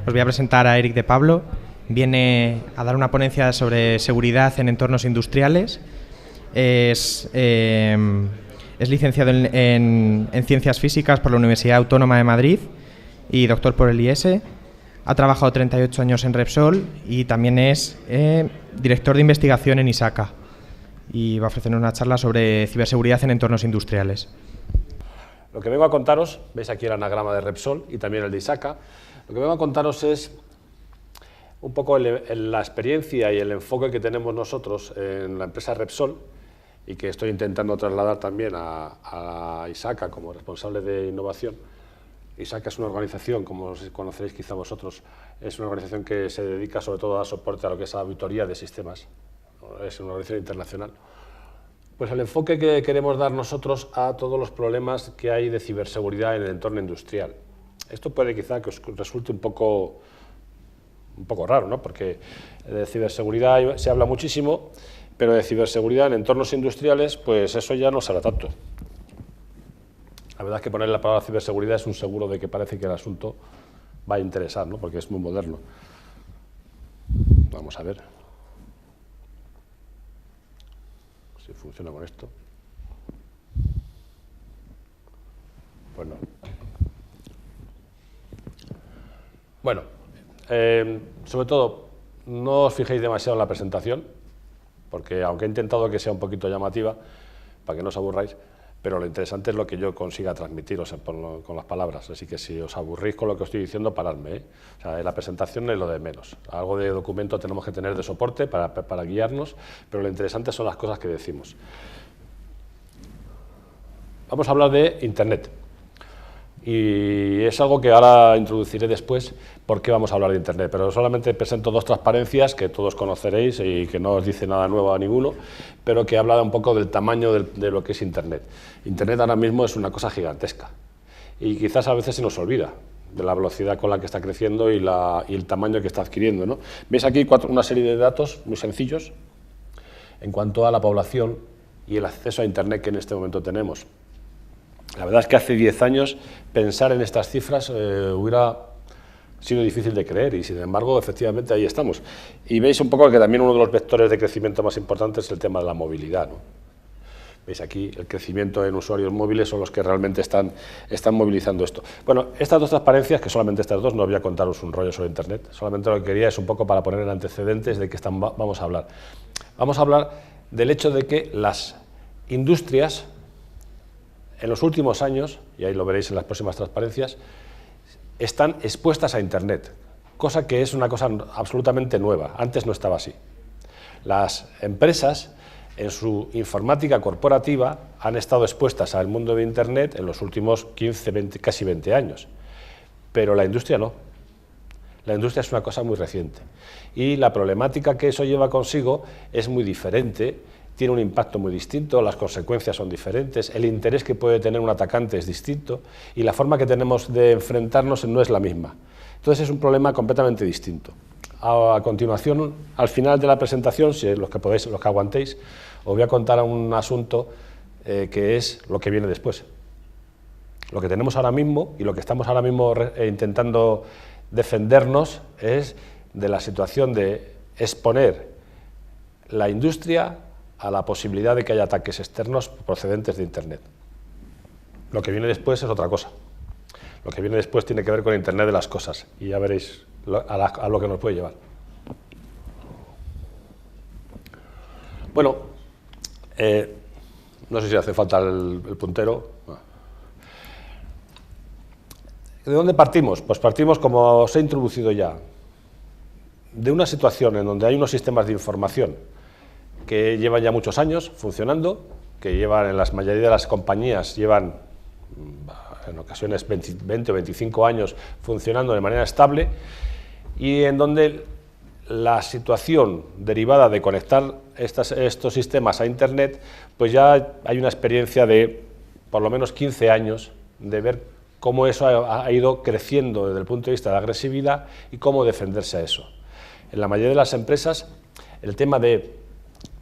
Os voy a presentar a Eric de Pablo. Viene a dar una ponencia sobre seguridad en entornos industriales. Es licenciado en Ciencias Físicas por la Universidad Autónoma de Madrid y doctor por el IES. Ha trabajado 38 años en Repsol y también es director de investigación en ISACA. Y va a ofrecer una charla sobre ciberseguridad en entornos industriales. Lo que vengo a contaros, veis aquí el anagrama de Repsol y también el de ISACA, lo que vengo a contaros es un poco la experiencia y el enfoque que tenemos nosotros en la empresa Repsol y que estoy intentando trasladar también a ISACA como responsable de innovación. ISACA es una organización, como conoceréis quizá vosotros, es una organización que se dedica sobre todo a dar soporte a lo que es la auditoría de sistemas, es una organización internacional. Pues el enfoque que queremos dar nosotros a todos los problemas que hay de ciberseguridad en el entorno industrial. Esto puede quizá que os resulte un poco raro, ¿no? Porque de ciberseguridad se habla muchísimo, pero de ciberseguridad en entornos industriales, pues eso ya no se habla tanto. La verdad es que poner la palabra ciberseguridad es un seguro de que parece que el asunto va a interesar, ¿no? Porque es muy moderno. Vamos a ver si funciona con esto. Pues no. Bueno, sobre todo, no os fijéis demasiado en la presentación, porque aunque he intentado que sea un poquito llamativa, para que no os aburráis, pero lo interesante es lo que yo consiga transmitiros con las palabras, así que si os aburrís con lo que os estoy diciendo, paradme, ¿eh? O sea, la presentación es lo de menos. Algo de documento tenemos que tener de soporte para guiarnos, pero lo interesante son las cosas que decimos. Vamos a hablar de Internet. Y es algo que ahora introduciré después, por qué vamos a hablar de Internet, pero solamente presento dos transparencias que todos conoceréis y que no os dice nada nuevo a ninguno, pero que habla un poco del tamaño de lo que es Internet. Internet ahora mismo es una cosa gigantesca y quizás a veces se nos olvida de la velocidad con la que está creciendo y el tamaño que está adquiriendo, ¿no? Veis aquí una serie de datos muy sencillos en cuanto a la población y el acceso a Internet que en este momento tenemos. La verdad es que hace 10 años pensar en estas cifras hubiera sido difícil de creer y sin embargo efectivamente ahí estamos. Y veis un poco que también uno de los vectores de crecimiento más importantes es el tema de la movilidad, ¿no? Veis aquí el crecimiento en usuarios móviles son los que realmente están movilizando esto. Bueno, estas dos transparencias, que solamente estas dos, no voy a contaros un rollo sobre Internet, solamente lo que quería es un poco para poner en antecedentes de qué vamos a hablar. Vamos a hablar del hecho de que las industrias en los últimos años, y ahí lo veréis en las próximas transparencias, están expuestas a Internet, cosa que es una cosa absolutamente nueva, antes no estaba así. Las empresas, en su informática corporativa, han estado expuestas al mundo de Internet en los últimos 15, casi 20 años, pero la industria no. La industria es una cosa muy reciente, y la problemática que eso lleva consigo es muy diferente. Tiene un impacto muy distinto, las consecuencias son diferentes, el interés que puede tener un atacante es distinto y la forma que tenemos de enfrentarnos no es la misma. Entonces es un problema completamente distinto. A continuación, al final de la presentación, si los que podéis, los que aguantéis, os voy a contar un asunto que es lo que viene después. Lo que tenemos ahora mismo y lo que estamos ahora mismo intentando defendernos es de la situación de exponer la industria a la posibilidad de que haya ataques externos procedentes de Internet. Lo que viene después es otra cosa. Lo que viene después tiene que ver con Internet de las cosas y ya veréis a lo que nos puede llevar. Bueno, no sé si hace falta el puntero. ¿De dónde partimos? Pues partimos, como os he introducido ya, de una situación en donde hay unos sistemas de información que llevan ya muchos años funcionando, que llevan en la mayoría de las compañías, llevan en ocasiones 20 o 25 años funcionando de manera estable y en donde la situación derivada de conectar estos sistemas a Internet, pues ya hay una experiencia de por lo menos 15 años de ver cómo eso ha ido creciendo desde el punto de vista de agresividad y cómo defenderse a eso. En la mayoría de las empresas el tema de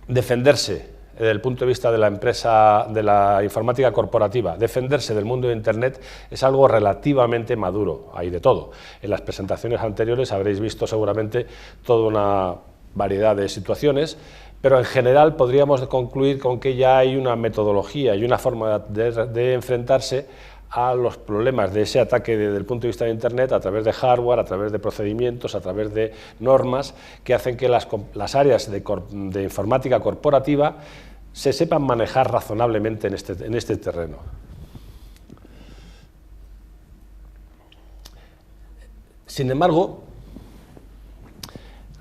defenderse desde el punto de vista de la empresa, de la informática corporativa, defenderse del mundo de Internet es algo relativamente maduro, hay de todo. En las presentaciones anteriores habréis visto seguramente toda una variedad de situaciones, pero en general podríamos concluir con que ya hay una metodología y una forma de enfrentarse a los problemas de ese ataque desde el punto de vista de Internet a través de hardware, a través de procedimientos, a través de normas que hacen que las áreas de informática corporativa se sepan manejar razonablemente en este terreno. Sin embargo,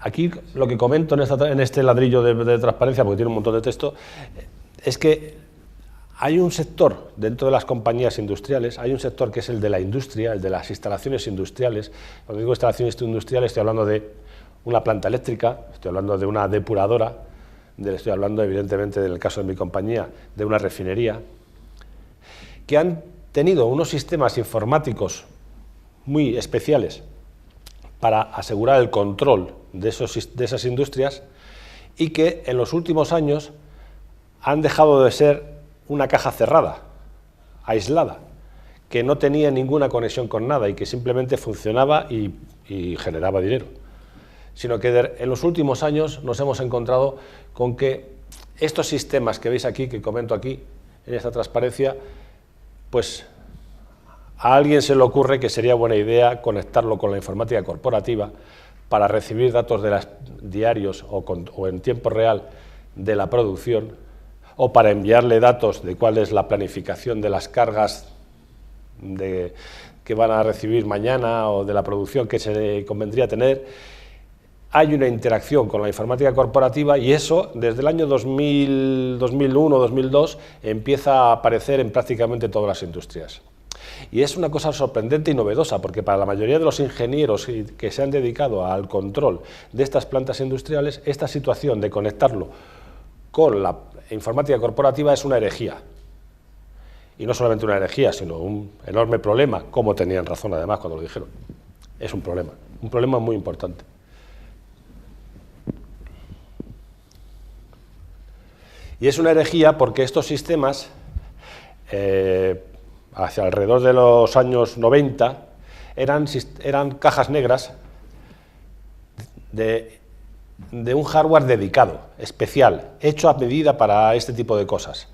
aquí lo que comento en este ladrillo de transparencia, porque tiene un montón de texto, es que hay un sector dentro de las compañías industriales, hay un sector que es el de la industria, el de las instalaciones industriales. Cuando digo instalaciones industriales estoy hablando de una planta eléctrica, estoy hablando de una depuradora, estoy hablando evidentemente, en el caso de mi compañía, de una refinería, que han tenido unos sistemas informáticos muy especiales para asegurar el control de esas industrias y que en los últimos años han dejado de ser una caja cerrada, aislada, que no tenía ninguna conexión con nada y que simplemente funcionaba y generaba dinero. Sino que en los últimos años nos hemos encontrado con que estos sistemas que veis aquí, que comento aquí, en esta transparencia, pues a alguien se le ocurre que sería buena idea conectarlo con la informática corporativa para recibir datos diarios o en tiempo real de la producción, o para enviarle datos de cuál es la planificación de las cargas que van a recibir mañana o de la producción que se convendría tener. Hay una interacción con la informática corporativa y eso, desde el año 2000, 2001, 2002, empieza a aparecer en prácticamente todas las industrias. Y es una cosa sorprendente y novedosa, porque para la mayoría de los ingenieros que se han dedicado al control de estas plantas industriales, esta situación de conectarlo con la informática corporativa es una herejía. Y no solamente una herejía, sino un enorme problema, como tenían razón además cuando lo dijeron. Es un problema muy importante. Y es una herejía porque estos sistemas, hacia alrededor de los años 90, eran cajas negras de un hardware dedicado, especial, hecho a medida para este tipo de cosas.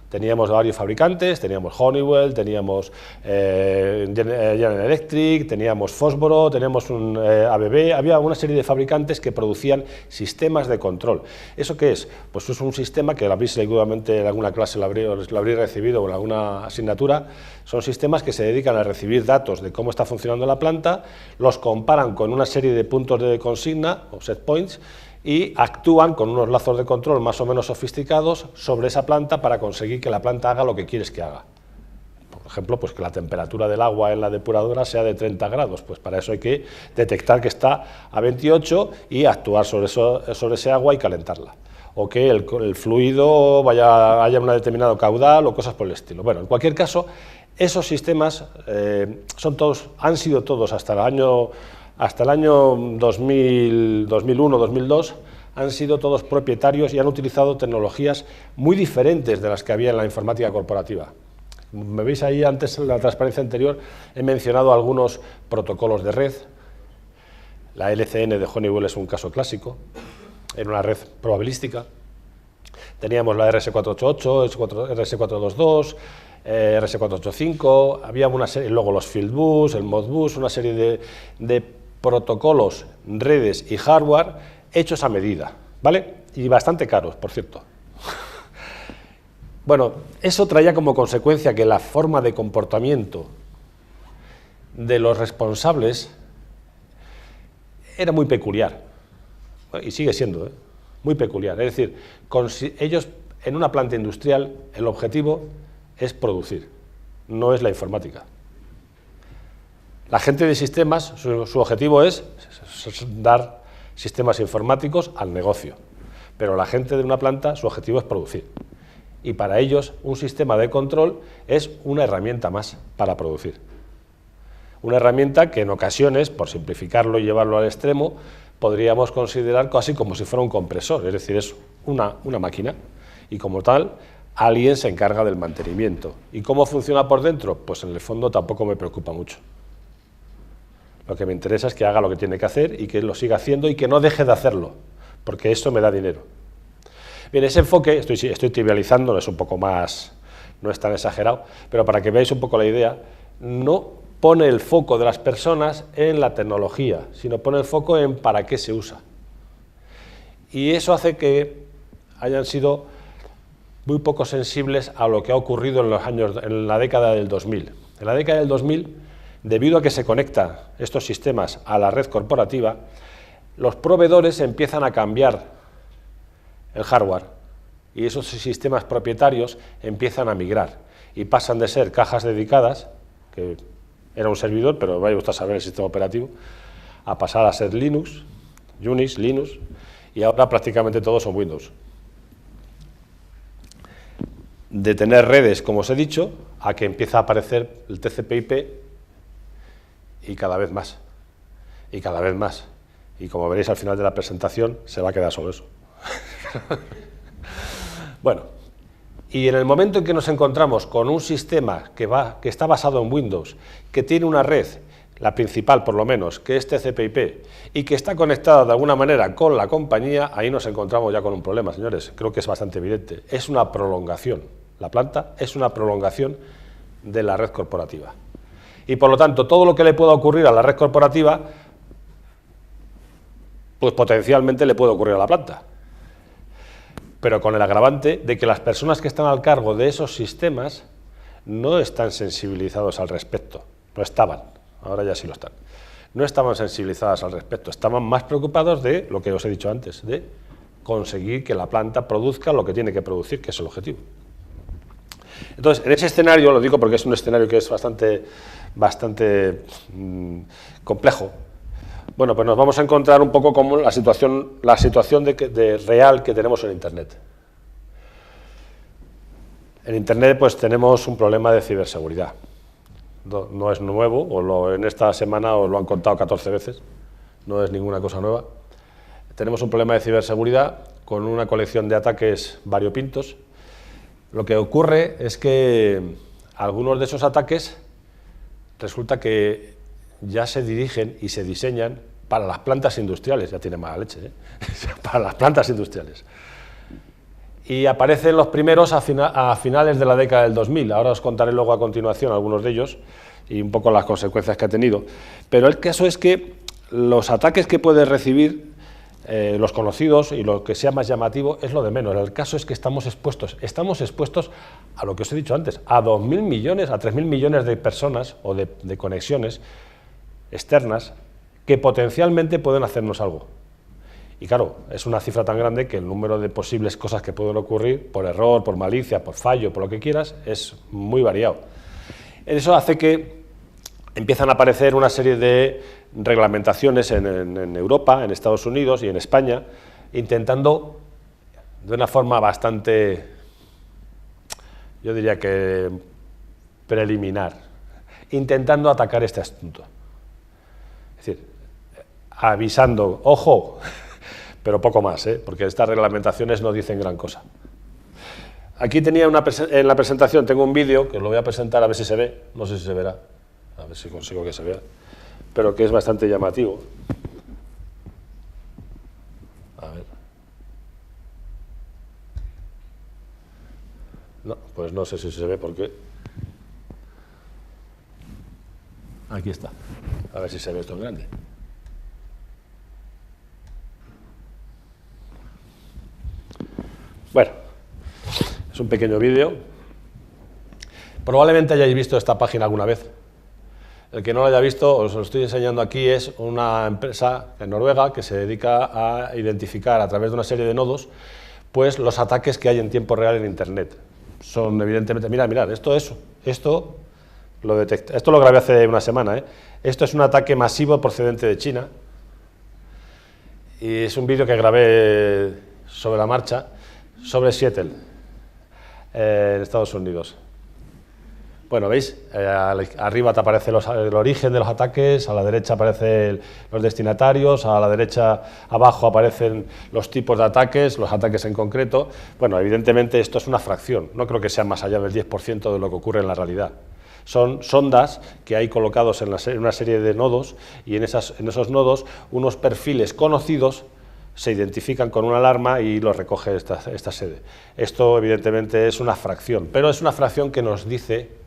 Teníamos varios fabricantes, teníamos Honeywell, teníamos General Electric, teníamos Fósforo, teníamos un ABB, había una serie de fabricantes que producían sistemas de control. ¿Eso qué es? Pues es un sistema que habréis seguramente en alguna clase lo habréis recibido o en alguna asignatura. Son sistemas que se dedican a recibir datos de cómo está funcionando la planta, los comparan con una serie de puntos de consigna o set points y actúan con unos lazos de control más o menos sofisticados sobre esa planta para conseguir que la planta haga lo que quieres que haga. Por ejemplo, pues que la temperatura del agua en la depuradora sea de 30 grados, pues para eso hay que detectar que está a 28 y actuar sobre ese agua y calentarla. O que el fluido haya un determinado caudal o cosas por el estilo. Bueno, en cualquier caso, esos sistemas han sido todos hasta el año 2001, 2002, han sido todos propietarios y han utilizado tecnologías muy diferentes de las que había en la informática corporativa. Me veis ahí antes, en la transparencia anterior, he mencionado algunos protocolos de red. La LCN de Honeywell es un caso clásico, era una red probabilística. Teníamos la RS488, RS422, RS485, había una serie, luego los Fieldbus, el Modbus, una serie de protocolos, redes y hardware hechos a medida, ¿vale? Y bastante caros, por cierto. Bueno, eso traía como consecuencia que la forma de comportamiento de los responsables era muy peculiar, y sigue siendo, muy peculiar. Es decir, ellos en una planta industrial el objetivo es producir, no es la informática. La gente de sistemas, su objetivo es dar sistemas informáticos al negocio, pero la gente de una planta, su objetivo es producir. Y para ellos, un sistema de control es una herramienta más para producir. Una herramienta que en ocasiones, por simplificarlo y llevarlo al extremo, podríamos considerar casi como si fuera un compresor, es decir, es una máquina. y como tal, alguien se encarga del mantenimiento. ¿Y cómo funciona por dentro? Pues en el fondo tampoco me preocupa mucho. Lo que me interesa es que haga lo que tiene que hacer y que lo siga haciendo y que no deje de hacerlo, porque eso me da dinero. Bien, ese enfoque, estoy trivializando, es un poco más, no es tan exagerado, pero para que veáis un poco la idea, no pone el foco de las personas en la tecnología, sino pone el foco en para qué se usa. Y eso hace que hayan sido muy poco sensibles a lo que ha ocurrido en la década del 2000. En la década del 2000, debido a que se conectan estos sistemas a la red corporativa, los proveedores empiezan a cambiar el hardware y esos sistemas propietarios empiezan a migrar y pasan de ser cajas dedicadas, que era un servidor, pero vaya usted a saber el sistema operativo, a pasar a ser Linux, Unix, Linux, y ahora prácticamente todos son Windows. De tener redes, como os he dicho, a que empieza a aparecer el TCP/IP y cada vez más, y cada vez más. Y como veréis al final de la presentación, se va a quedar solo eso. Bueno, y en el momento en que nos encontramos con un sistema que está basado en Windows, que tiene una red, la principal por lo menos, que es TCP/IP, y que está conectada de alguna manera con la compañía, ahí nos encontramos ya con un problema, señores. Creo que es bastante evidente. Es una prolongación. La planta es una prolongación de la red corporativa. Y por lo tanto, todo lo que le pueda ocurrir a la red corporativa, pues potencialmente le puede ocurrir a la planta. Pero con el agravante de que las personas que están al cargo de esos sistemas no están sensibilizados al respecto. No estaban, ahora ya sí lo están. No estaban sensibilizadas al respecto, estaban más preocupados de lo que os he dicho antes, de conseguir que la planta produzca lo que tiene que producir, que es el objetivo. Entonces, en ese escenario, lo digo porque es un escenario que es bastante complejo. Bueno, pues nos vamos a encontrar un poco como la situación real que tenemos en Internet. En Internet pues tenemos un problema de ciberseguridad. No es nuevo, en esta semana os lo han contado 14 veces, no es ninguna cosa nueva. Tenemos un problema de ciberseguridad con una colección de ataques variopintos. Lo que ocurre es que algunos de esos ataques resulta que ya se dirigen y se diseñan para las plantas industriales, ya tiene mala leche, para las plantas industriales. Y aparecen los primeros a finales de la década del 2000, ahora os contaré luego a continuación algunos de ellos y un poco las consecuencias que ha tenido. Pero el caso es que los ataques que puede recibir los conocidos y lo que sea más llamativo es lo de menos. El caso es que estamos expuestos a lo que os he dicho antes, a 2.000 millones, a 3.000 millones de personas o de conexiones externas que potencialmente pueden hacernos algo. Y claro, es una cifra tan grande que el número de posibles cosas que pueden ocurrir por error, por malicia, por fallo, por lo que quieras, es muy variado. Eso hace que empiezan a aparecer una serie de reglamentaciones en Europa, en Estados Unidos y en España, intentando de una forma bastante, yo diría que preliminar, intentando atacar este asunto. Es decir, avisando, ojo, pero poco más, porque estas reglamentaciones no dicen gran cosa. Aquí tenía en la presentación, tengo un vídeo que os lo voy a presentar a ver si se ve, no sé si se verá, a ver si consigo que se vea, pero que es bastante llamativo. A ver. No, pues no sé si se ve porque... Aquí está, a ver si se ve esto en grande. Bueno, es un pequeño vídeo. Probablemente hayáis visto esta página alguna vez. El que no lo haya visto, os lo estoy enseñando aquí, es una empresa en Noruega que se dedica a identificar a través de una serie de nodos pues los ataques que hay en tiempo real en Internet. Son evidentemente, mirad, esto lo grabé hace una semana, Esto es un ataque masivo procedente de China y es un vídeo que grabé sobre la marcha sobre Seattle, en Estados Unidos. Bueno, ¿veis? Arriba te aparece el origen de los ataques, a la derecha aparecen los destinatarios, a la derecha abajo aparecen los tipos de ataques, los ataques en concreto. Bueno, evidentemente esto es una fracción, no creo que sea más allá del 10% de lo que ocurre en la realidad. Son sondas que hay colocados en una serie de nodos y en esos nodos unos perfiles conocidos se identifican con una alarma y lo recoge esta sede. Esto evidentemente es una fracción, pero es una fracción que nos dice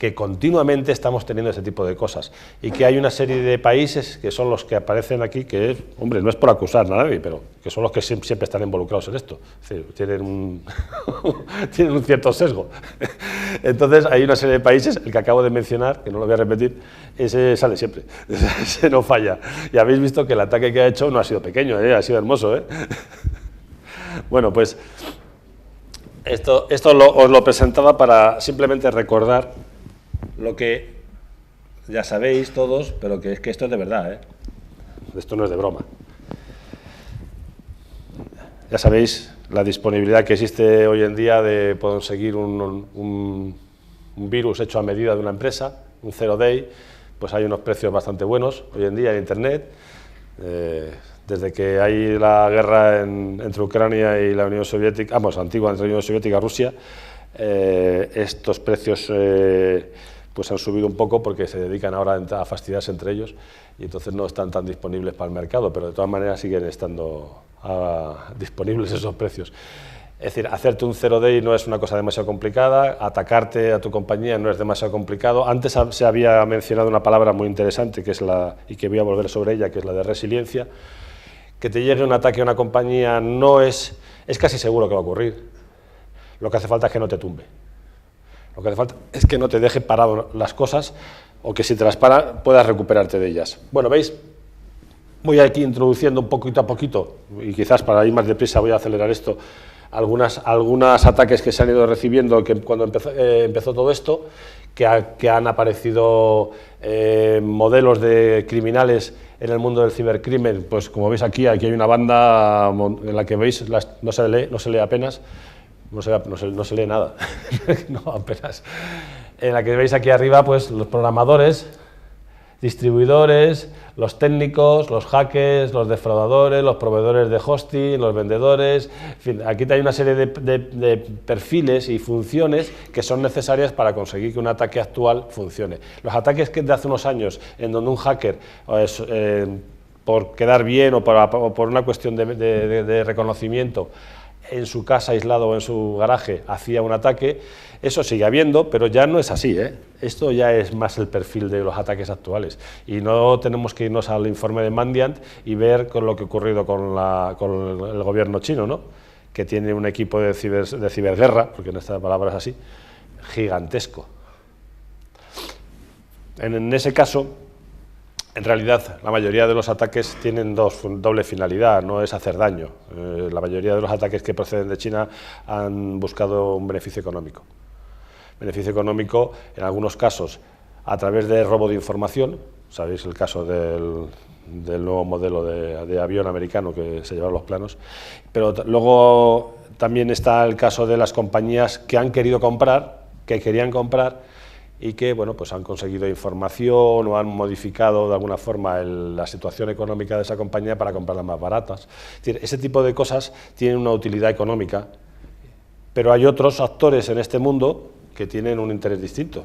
que continuamente estamos teniendo ese tipo de cosas y que hay una serie de países que son los que aparecen aquí, que, hombre, no es por acusar a nadie, pero que son los que siempre están involucrados en esto. Es decir, tienen un cierto sesgo. Entonces, hay una serie de países, el que acabo de mencionar, que no lo voy a repetir, ese sale siempre, ese no falla. Y habéis visto que el ataque que ha hecho no ha sido pequeño, ha sido hermoso. Bueno, pues esto os lo presentaba para simplemente recordar lo que ya sabéis todos, pero que es que esto es de verdad, esto no es de broma. Ya sabéis la disponibilidad que existe hoy en día de conseguir un virus hecho a medida de una empresa, un zero day, pues hay unos precios bastante buenos hoy en día en Internet. Desde que hay la guerra entre Ucrania y la Unión Soviética, antigua entre la Unión Soviética y Rusia, estos precios pues han subido un poco porque se dedican ahora a fastidiarse entre ellos y entonces no están tan disponibles para el mercado, pero de todas maneras siguen estando disponibles esos precios. Es decir, hacerte un zero day no es una cosa demasiado complicada, atacarte a tu compañía no es demasiado complicado. Antes se había mencionado una palabra muy interesante que es y que voy a volver sobre ella, que es la de resiliencia. Que te llegue un ataque a una compañía es casi seguro que va a ocurrir. Lo que hace falta es que no te tumbe. Lo que hace falta es que no te deje parado las cosas o que si te las para puedas recuperarte de ellas. Bueno, ¿veis? Voy aquí introduciendo un poquito a poquito, y quizás para ir más deprisa voy a acelerar esto, algunos ataques que se han ido recibiendo cuando empezó todo esto, que han aparecido modelos de criminales en el mundo del cibercrimen. Pues como veis aquí hay una banda en la que veis, no se lee apenas, no se lee nada, no, apenas. En la que veis aquí arriba, pues los programadores, distribuidores, los técnicos, los hackers, los defraudadores, los proveedores de hosting, los vendedores, en fin, aquí hay una serie de perfiles y funciones que son necesarias para conseguir que un ataque actual funcione. Los ataques que de hace unos años, en donde un hacker, por quedar bien o por una cuestión de reconocimiento, en su casa aislado o en su garaje hacía un ataque, eso sigue habiendo, pero ya no es así, Esto ya es más el perfil de los ataques actuales y no tenemos que irnos al informe de Mandiant y ver con lo que ha ocurrido con el gobierno chino, ¿no? Que tiene un equipo de ciberguerra, porque en esta palabra es así, gigantesco. En ese caso, en realidad, la mayoría de los ataques tienen doble finalidad, no es hacer daño. La mayoría de los ataques que proceden de China han buscado un beneficio económico. Beneficio económico, en algunos casos, a través de robo de información. Sabéis el caso del nuevo modelo de avión americano que se llevaron los planos. Pero luego también está el caso de las compañías que han querido comprar, que querían comprar, y que bueno, pues han conseguido información o han modificado de alguna forma la situación económica de esa compañía para comprarlas más baratas. Es decir, ese tipo de cosas tienen una utilidad económica, pero hay otros actores en este mundo que tienen un interés distinto.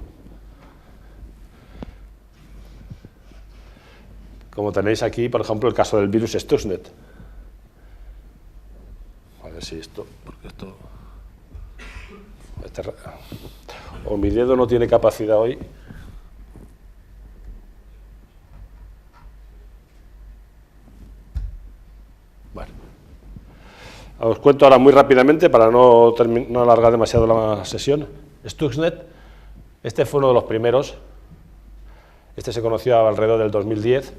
Como tenéis aquí, por ejemplo, el caso del virus Stuxnet. A ver si esto... porque esto o mi dedo no tiene capacidad hoy. Bueno, os cuento ahora muy rápidamente para no alargar demasiado la sesión. Stuxnet, este fue uno de los primeros. Este se conoció alrededor del 2010.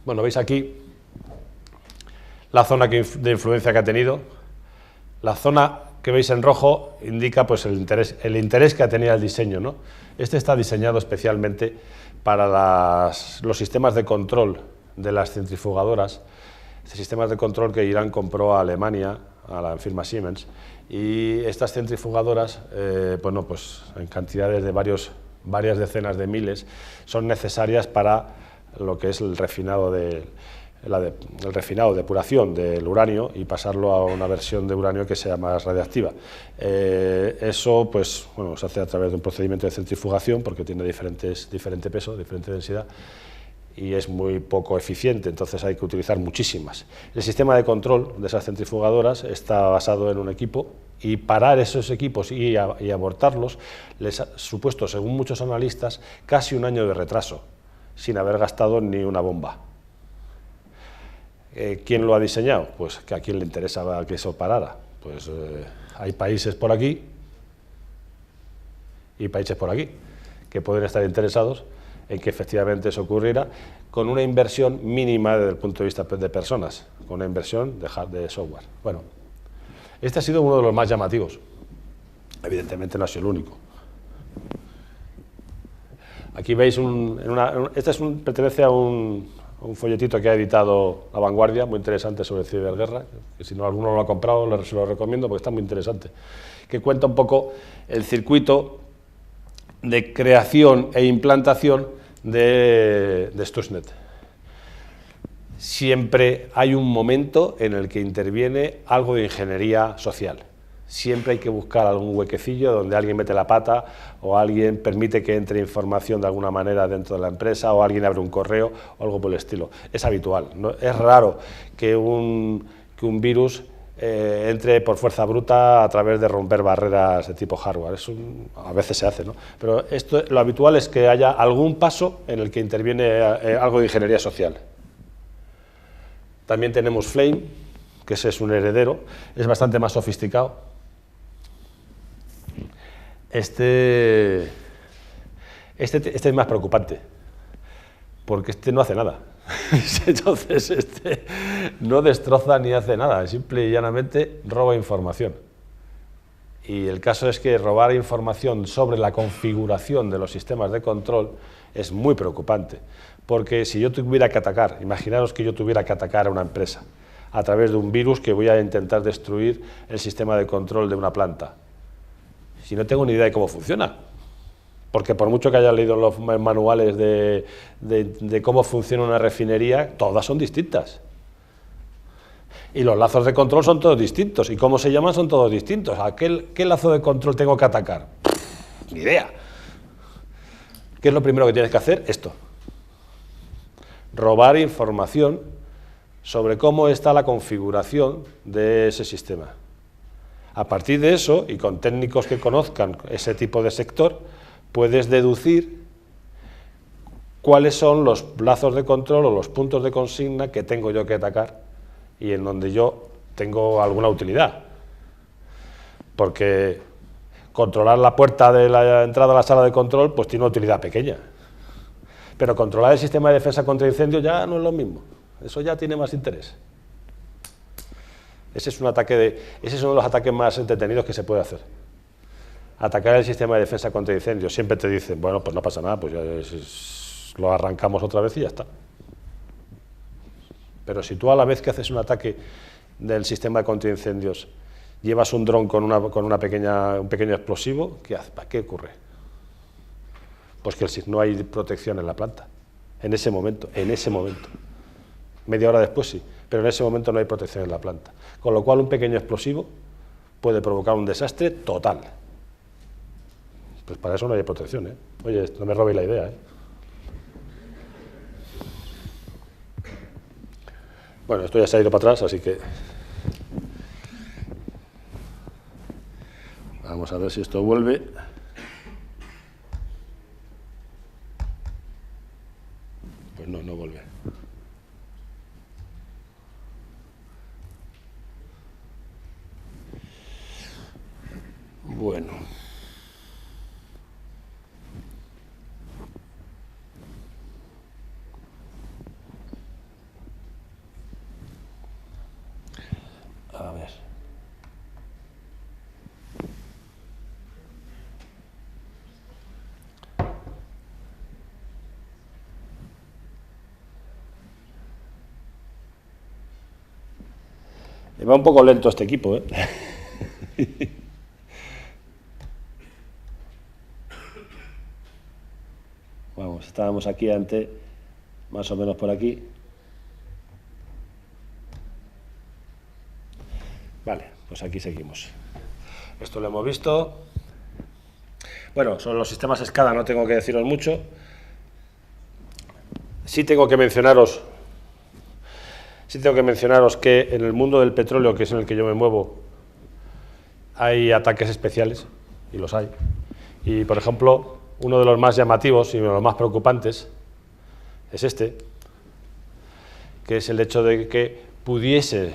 Bueno, veis aquí la zona de influencia que ha tenido. La zona que veis en rojo indica pues, el interés que tenía el diseño, ¿no? Este está diseñado especialmente para los sistemas de control de las centrifugadoras, sistemas de control que Irán compró a Alemania a la firma Siemens, y estas centrifugadoras, bueno, pues en cantidades de varias decenas de miles, son necesarias para lo que es el refinado depuración del uranio y pasarlo a una versión de uranio que sea más radiactiva. Eso, pues, bueno, se hace a través de un procedimiento de centrifugación porque tiene diferente peso, diferente densidad, y es muy poco eficiente, entonces hay que utilizar muchísimas. El sistema de control de esas centrifugadoras está basado en un equipo, y parar esos equipos y abortarlos les ha supuesto, según muchos analistas, casi un año de retraso, sin haber gastado ni una bomba. ¿Quién lo ha diseñado? Pues que a quién le interesaba que eso parara. Pues hay países por aquí y países por aquí que pueden estar interesados en que efectivamente eso ocurriera con una inversión mínima desde el punto de vista de personas, con una inversión de software. Bueno, este ha sido uno de los más llamativos. Evidentemente no ha sido el único. Aquí veis, pertenece a un folletito que ha editado La Vanguardia, muy interesante, sobre ciberguerra, que si no alguno lo ha comprado, se lo recomiendo porque está muy interesante, que cuenta un poco el circuito de creación e implantación de Stuxnet. Siempre hay un momento en el que interviene algo de ingeniería social. Siempre hay que buscar algún huequecillo donde alguien mete la pata, o alguien permite que entre información de alguna manera dentro de la empresa, o alguien abre un correo o algo por el estilo. Es habitual, ¿no? Es raro que un virus entre por fuerza bruta a través de romper barreras de tipo hardware. A veces se hace, ¿no? Pero lo habitual es que haya algún paso en el que interviene algo de ingeniería social. También tenemos Flame, que ese es un heredero, es bastante más sofisticado. Este es más preocupante, porque este no hace nada. Entonces, este no destroza ni hace nada, simple y llanamente roba información. Y el caso es que robar información sobre la configuración de los sistemas de control es muy preocupante, porque si yo tuviera que atacar, imaginaros que yo tuviera que atacar a una empresa a través de un virus que voy a intentar destruir el sistema de control de una planta, si no tengo ni idea de cómo funciona, porque por mucho que haya leído los manuales de cómo funciona una refinería, todas son distintas. Y los lazos de control son todos distintos, y cómo se llaman son todos distintos. ¿Qué lazo de control tengo que atacar? Ni idea. ¿Qué es lo primero que tienes que hacer? Esto. Robar información sobre cómo está la configuración de ese sistema. A partir de eso, y con técnicos que conozcan ese tipo de sector, puedes deducir cuáles son los lazos de control o los puntos de consigna que tengo yo que atacar y en donde yo tengo alguna utilidad. Porque controlar la puerta de la entrada a la sala de control pues tiene una utilidad pequeña. Pero controlar el sistema de defensa contra incendios ya no es lo mismo. Eso ya tiene más interés. Ese es uno de los ataques más entretenidos que se puede hacer. Atacar el sistema de defensa contra incendios. Siempre te dicen, bueno, pues no pasa nada, pues ya lo arrancamos otra vez y ya está. Pero si tú a la vez que haces un ataque del sistema de contraincendios llevas un dron con un pequeño explosivo, ¿qué ocurre? Pues que no hay protección en la planta, en ese momento. Media hora después sí, pero en ese momento no hay protección en la planta. Con lo cual un pequeño explosivo puede provocar un desastre total. Pues para eso no hay protección, ¿eh? Oye, no me robéis la idea, ¿eh? Bueno, esto ya se ha ido para atrás, así que vamos a ver si esto vuelve. Pues no vuelve. Bueno. A ver. Va un poco lento este equipo, ¿eh? Vamos, estábamos aquí ante, más o menos por aquí. Vale, pues aquí seguimos. Esto lo hemos visto. Bueno, sobre los sistemas SCADA no tengo que deciros mucho. Sí tengo que mencionaros que en el mundo del petróleo, que es en el que yo me muevo, hay ataques especiales, y los hay. Y, por ejemplo, uno de los más llamativos y uno de los más preocupantes es este, que es el hecho de que pudiese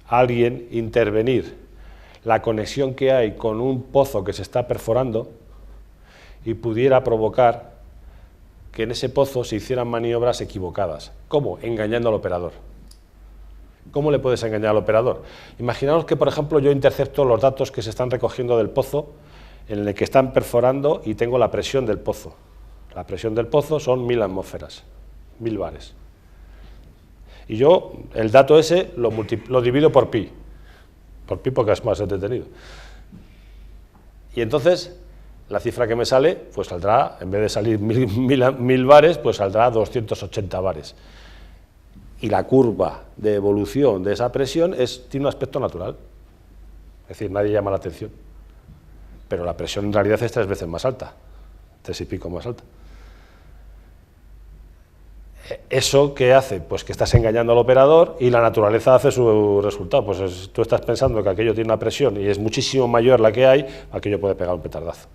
alguien intervenir la conexión que hay con un pozo que se está perforando y pudiera provocar que en ese pozo se hicieran maniobras equivocadas. ¿Cómo? Engañando al operador. ¿Cómo le puedes engañar al operador? Imaginaos que, por ejemplo, yo intercepto los datos que se están recogiendo del pozo en el que están perforando y tengo la presión del pozo. La presión del pozo son 1000 atmósferas, 1000 bares. Y yo el dato ese lo divido por pi porque es más entretenido. Y entonces la cifra que me sale, pues saldrá, en vez de salir 1000 bares, pues saldrá 280 bares. Y la curva de evolución de esa presión tiene un aspecto natural. Es decir, nadie llama la atención. Pero la presión en realidad es 3 veces más alta, 3 y pico más alta. ¿Eso qué hace? Pues que estás engañando al operador y la naturaleza hace su resultado. Pues tú estás pensando que aquello tiene una presión y es muchísimo mayor la que hay, aquello puede pegar un petardazo.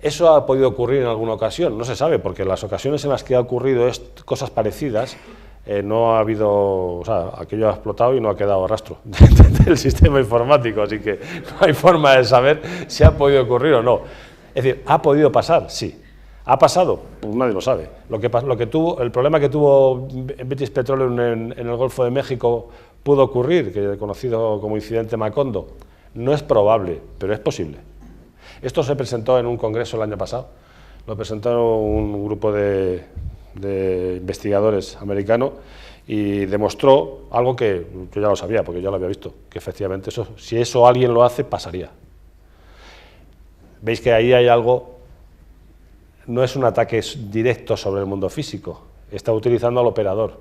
¿Eso ha podido ocurrir en alguna ocasión? No se sabe, porque en las ocasiones en las que ha ocurrido cosas parecidas, no ha habido, o sea, aquello ha explotado y no ha quedado rastro del sistema informático, así que no hay forma de saber si ha podido ocurrir o no. Es decir, ¿ha podido pasar? Sí. ¿Ha pasado? Pues nadie lo sabe. El problema que tuvo British Petroleum en el Golfo de México pudo ocurrir, que conocido como incidente Macondo. No es probable, pero es posible. Esto se presentó en un congreso el año pasado. Lo presentó un grupo de investigadores americanos y demostró algo que yo ya lo sabía, porque ya lo había visto, que efectivamente si eso alguien lo hace, pasaría. Veis que ahí hay algo, no es un ataque directo sobre el mundo físico, está utilizando al operador,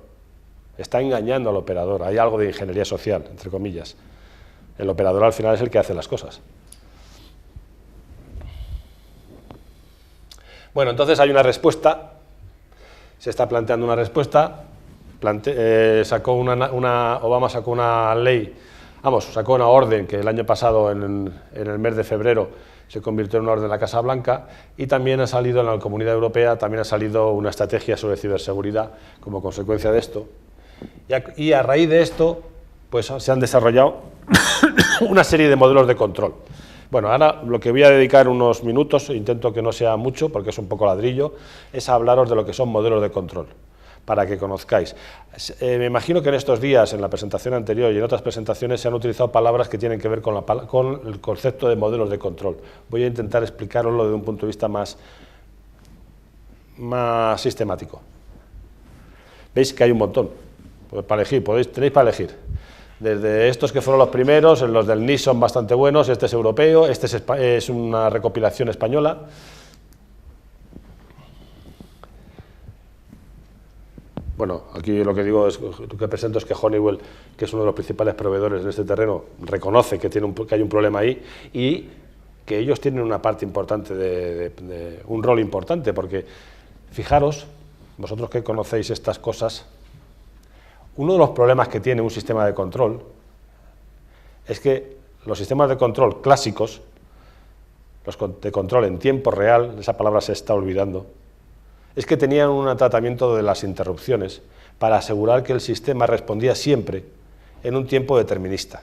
está engañando al operador, hay algo de ingeniería social, entre comillas. El operador al final es el que hace las cosas. Bueno, entonces hay una respuesta, se está planteando una respuesta, Obama sacó una ley, sacó una orden que el año pasado, en el mes de febrero, se convirtió en una orden de la Casa Blanca, y también ha salido en la Comunidad Europea, también ha salido una estrategia sobre ciberseguridad como consecuencia de esto. Y a raíz de esto, pues se han desarrollado una serie de modelos de control. Bueno, ahora lo que voy a dedicar unos minutos, intento que no sea mucho porque es un poco ladrillo, es a hablaros de lo que son modelos de control, para que conozcáis. Me imagino que en estos días, en la presentación anterior y en otras presentaciones, se han utilizado palabras que tienen que ver con el concepto de modelos de control. Voy a intentar explicaroslo desde un punto de vista más sistemático. Veis que hay un montón, pues para elegir, tenéis para elegir. Desde estos que fueron los primeros, los del NIST son bastante buenos, este es europeo, este es una recopilación española. Bueno, aquí lo que digo es, lo que presento es que Honeywell, que es uno de los principales proveedores en este terreno, reconoce que hay un problema ahí y que ellos tienen una parte importante, un rol importante, porque fijaros, vosotros que conocéis estas cosas, uno de los problemas que tiene un sistema de control es que los sistemas de control clásicos, los de control en tiempo real, esa palabra se está olvidando, es que tenían un tratamiento de las interrupciones para asegurar que el sistema respondía siempre en un tiempo determinista.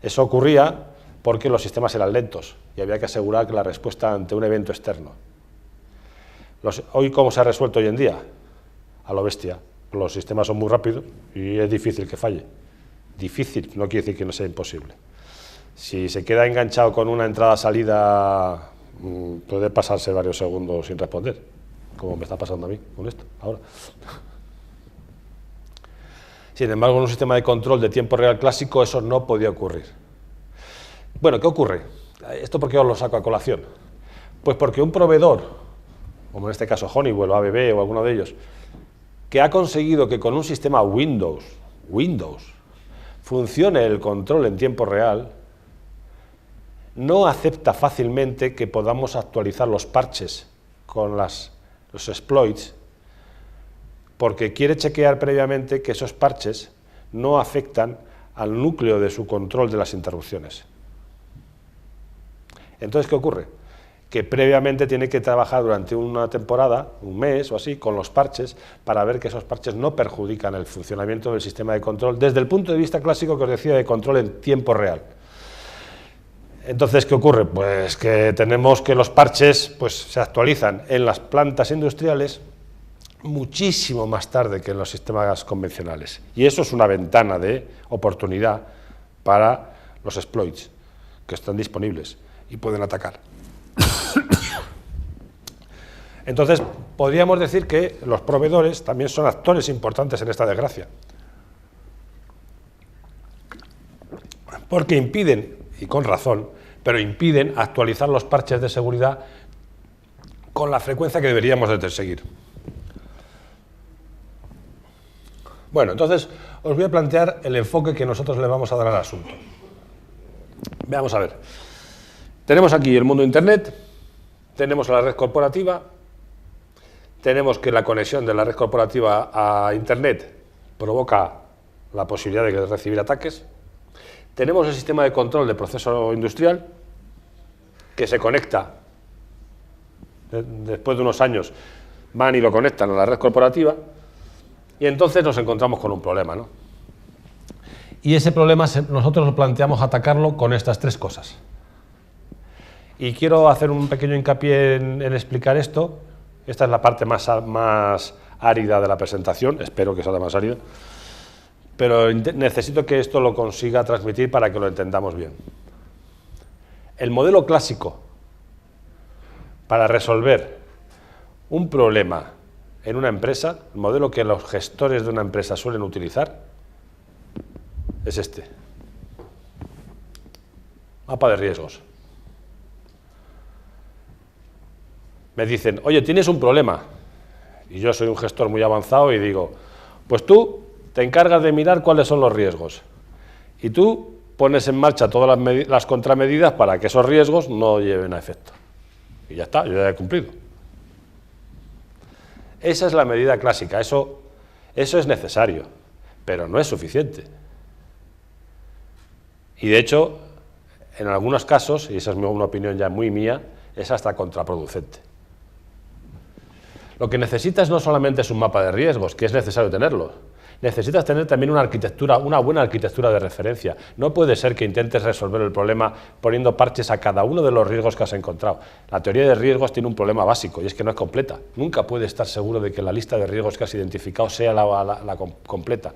Eso ocurría porque los sistemas eran lentos y había que asegurar que la respuesta ante un evento externo. Hoy, ¿cómo se ha resuelto hoy en día? A lo bestia. Los sistemas son muy rápidos y es difícil que falle. Difícil no quiere decir que no sea imposible. Si se queda enganchado con una entrada-salida, puede pasarse varios segundos sin responder, como me está pasando a mí con esto ahora. Sin embargo, en un sistema de control de tiempo real clásico eso no podía ocurrir. Bueno, ¿qué ocurre? ¿Esto por qué os lo saco a colación? Pues porque un proveedor, como en este caso Honeywell o ABB o alguno de ellos, que ha conseguido que con un sistema Windows funcione el control en tiempo real, no acepta fácilmente que podamos actualizar los parches con los exploits, porque quiere chequear previamente que esos parches no afectan al núcleo de su control de las interrupciones. Entonces, ¿qué ocurre? Que previamente tiene que trabajar durante una temporada, un mes o así, con los parches, para ver que esos parches no perjudican el funcionamiento del sistema de control desde el punto de vista clásico que os decía de control en tiempo real. Entonces, ¿qué ocurre? Pues que tenemos que los parches pues, se actualizan en las plantas industriales muchísimo más tarde que en los sistemas convencionales. Y eso es una ventana de oportunidad para los exploits que están disponibles y pueden atacar. Entonces, podríamos decir que los proveedores también son actores importantes en esta desgracia, porque impiden, y con razón, pero impiden actualizar los parches de seguridad con la frecuencia que deberíamos de seguir. Bueno, entonces os voy a plantear el enfoque que nosotros le vamos a dar al asunto. Veamos a ver. Tenemos aquí el mundo Internet, tenemos la red corporativa, tenemos que la conexión de la red corporativa a Internet provoca la posibilidad de recibir ataques, tenemos el sistema de control de proceso industrial que se conecta, después de unos años van y lo conectan a la red corporativa, y entonces nos encontramos con un problema, ¿no? Y ese problema nosotros nos planteamos atacarlo con estas tres cosas. Y quiero hacer un pequeño hincapié en explicar esto. Esta es la parte más árida de la presentación, espero que sea la más árida, pero necesito que esto lo consiga transmitir para que lo entendamos bien. El modelo clásico para resolver un problema en una empresa, el modelo que los gestores de una empresa suelen utilizar, es este. Mapa de riesgos. Me dicen, oye, tienes un problema. Y yo soy un gestor muy avanzado y digo, pues tú te encargas de mirar cuáles son los riesgos. Y tú pones en marcha todas las contramedidas para que esos riesgos no lleven a efecto. Y ya está, yo ya he cumplido. Esa es la medida clásica, eso es necesario, pero no es suficiente. Y de hecho, en algunos casos, y esa es una opinión ya muy mía, es hasta contraproducente. Lo que necesitas no solamente es un mapa de riesgos, que es necesario tenerlo, necesitas tener también una buena arquitectura de referencia. No puede ser que intentes resolver el problema poniendo parches a cada uno de los riesgos que has encontrado. La teoría de riesgos tiene un problema básico y es que no es completa. Nunca puedes estar seguro de que la lista de riesgos que has identificado sea la completa.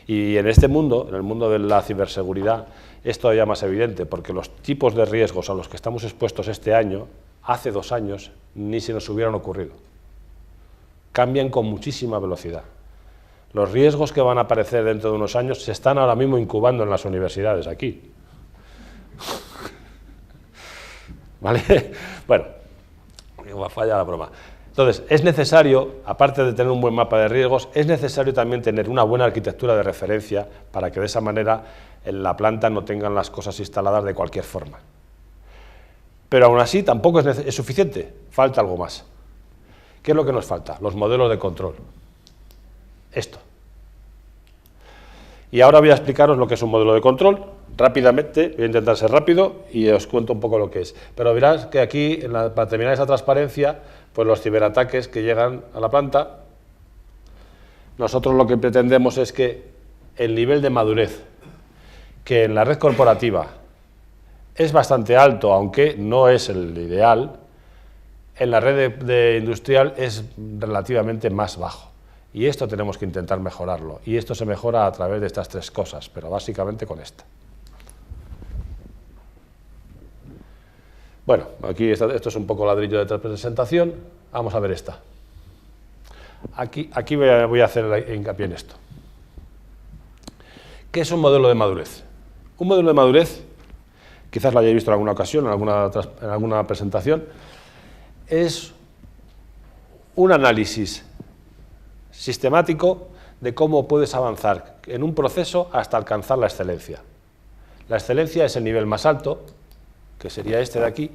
Y en este mundo, en el mundo de la ciberseguridad, es todavía más evidente, porque los tipos de riesgos a los que estamos expuestos este año, hace 2 años, ni se nos hubieran ocurrido. Cambian con muchísima velocidad. Los riesgos que van a aparecer dentro de unos años se están ahora mismo incubando en las universidades aquí. ¿Vale? Bueno, falla la broma. Entonces, es necesario, aparte de tener un buen mapa de riesgos, es necesario también tener una buena arquitectura de referencia para que de esa manera en la planta no tengan las cosas instaladas de cualquier forma. Pero aún así tampoco es suficiente, falta algo más. ¿Qué es lo que nos falta? Los modelos de control. Esto. Y ahora voy a explicaros lo que es un modelo de control. Rápidamente, voy a intentar ser rápido y os cuento un poco lo que es. Pero verás que aquí, para terminar esa transparencia, pues los ciberataques que llegan a la planta, nosotros lo que pretendemos es que el nivel de madurez que en la red corporativa es bastante alto, aunque no es el ideal, en la red industrial es relativamente más bajo. Y esto tenemos que intentar mejorarlo. Y esto se mejora a través de estas 3 cosas, pero básicamente con esta. Bueno, aquí esto es un poco ladrillo de presentación. Vamos a ver esta. Aquí voy a hacer hincapié en esto. ¿Qué es un modelo de madurez? Un modelo de madurez, quizás lo hayáis visto en alguna ocasión, en alguna presentación, es un análisis sistemático de cómo puedes avanzar en un proceso hasta alcanzar la excelencia. La excelencia es el nivel más alto, que sería este de aquí,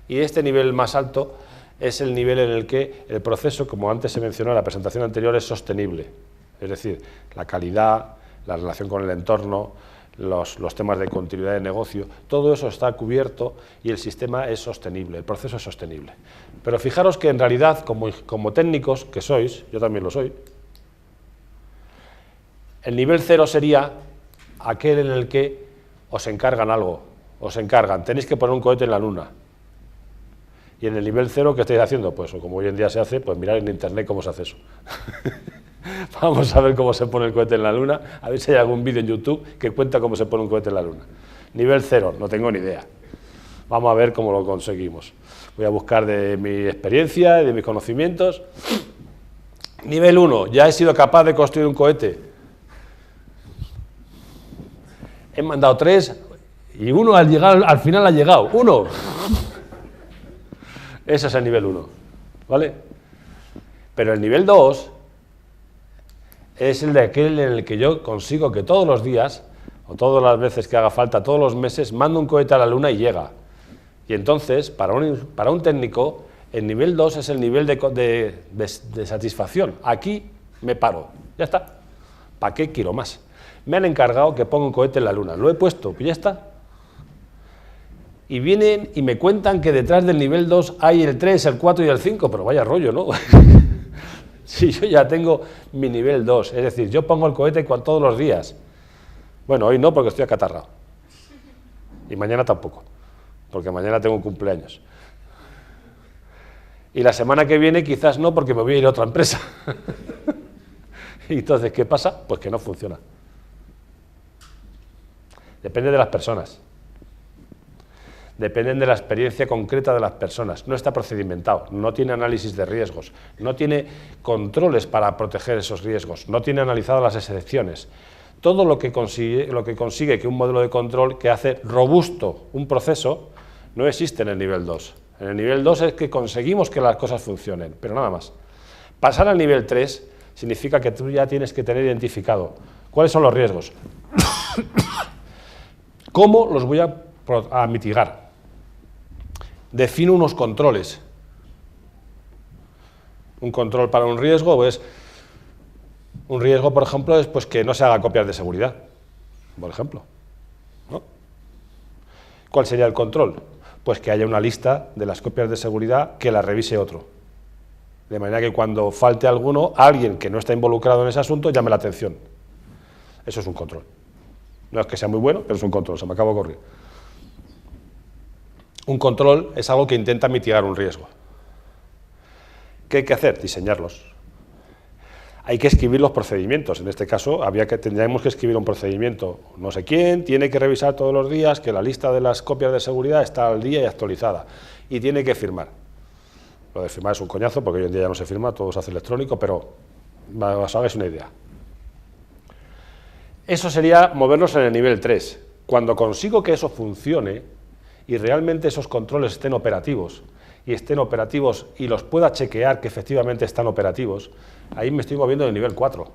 y este nivel más alto es el nivel en el que el proceso, como antes se mencionó en la presentación anterior, es sostenible. Es decir, la calidad, la relación con el entorno, los temas de continuidad de negocio, todo eso está cubierto y el sistema es sostenible, el proceso es sostenible. Pero fijaros que en realidad, como técnicos que sois, yo también lo soy, el nivel 0 sería aquel en el que os encargan algo, tenéis que poner un cohete en la luna. Y en el nivel 0, ¿qué estáis haciendo? Pues como hoy en día se hace, pues mirar en internet cómo se hace eso. Vamos a ver cómo se pone el cohete en la luna, a ver si hay algún vídeo en YouTube que cuenta cómo se pone un cohete en la luna. Nivel 0, no tengo ni idea. Vamos a ver cómo lo conseguimos. Voy a buscar de mi experiencia y de mis conocimientos. Nivel 1, ya he sido capaz de construir un cohete. He mandado 3 y uno al final ha llegado. 1. Ese es el nivel 1, ¿vale? Pero el nivel 2 es el de aquel en el que yo consigo que todos los días, o todas las veces que haga falta, todos los meses, mando un cohete a la luna y llega. Y entonces, para un técnico, el nivel 2 es el nivel de satisfacción. Aquí me paro, ya está. ¿Para qué quiero más? Me han encargado que ponga un cohete en la luna, lo he puesto, pues ya está. Y vienen y me cuentan que detrás del nivel 2 hay el 3, el 4 y el 5, pero vaya rollo, ¿no? Si yo ya tengo mi nivel 2, es decir, yo pongo el cohete todos los días. Bueno, hoy no porque estoy acatarrado. Y mañana tampoco, porque mañana tengo un cumpleaños. Y la semana que viene quizás no, porque me voy a ir a otra empresa. Y entonces, ¿qué pasa? Pues que no funciona. Depende de las personas. Dependen de la experiencia concreta de las personas. No está procedimentado, no tiene análisis de riesgos, no tiene controles para proteger esos riesgos, no tiene analizadas las excepciones. Todo lo que consigue que un modelo de control que hace robusto un proceso no existe en el nivel 2. En el nivel 2 es que conseguimos que las cosas funcionen, pero nada más. Pasar al nivel 3 significa que tú ya tienes que tener identificado cuáles son los riesgos, cómo los voy a mitigar. Defino unos controles. Un control para un riesgo es un riesgo, por ejemplo, es pues que no se haga copias de seguridad, por ejemplo, ¿no? ¿Cuál sería el control? Pues que haya una lista de las copias de seguridad que la revise otro. De manera que cuando falte alguno, alguien que no está involucrado en ese asunto llame la atención. Eso es un control. No es que sea muy bueno, pero es un control, se me acaba de ocurrir. Un control es algo que intenta mitigar un riesgo. ¿Qué hay que hacer? Diseñarlos. Hay que escribir los procedimientos. En este caso, tendríamos que escribir un procedimiento. No sé quién tiene que revisar todos los días que la lista de las copias de seguridad está al día y actualizada. Y tiene que firmar. Lo de firmar es un coñazo, porque hoy en día ya no se firma, todo se hace electrónico, pero os hagáis una idea. Eso sería movernos en el nivel 3. Cuando consigo que eso funcione, y realmente esos controles estén operativos y los pueda chequear que efectivamente están operativos, ahí me estoy moviendo en el nivel 4.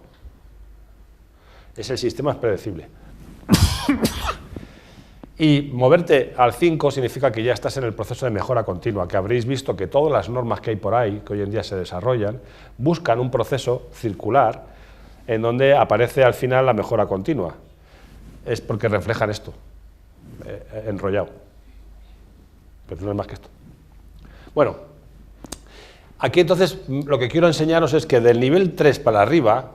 El sistema es predecible. Y moverte al 5 significa que ya estás en el proceso de mejora continua, que habréis visto que todas las normas que hay por ahí, que hoy en día se desarrollan, buscan un proceso circular en donde aparece al final la mejora continua. Es porque reflejan esto, enrollado. Pero no es más que esto. Bueno, aquí entonces lo que quiero enseñaros es que del nivel 3 para arriba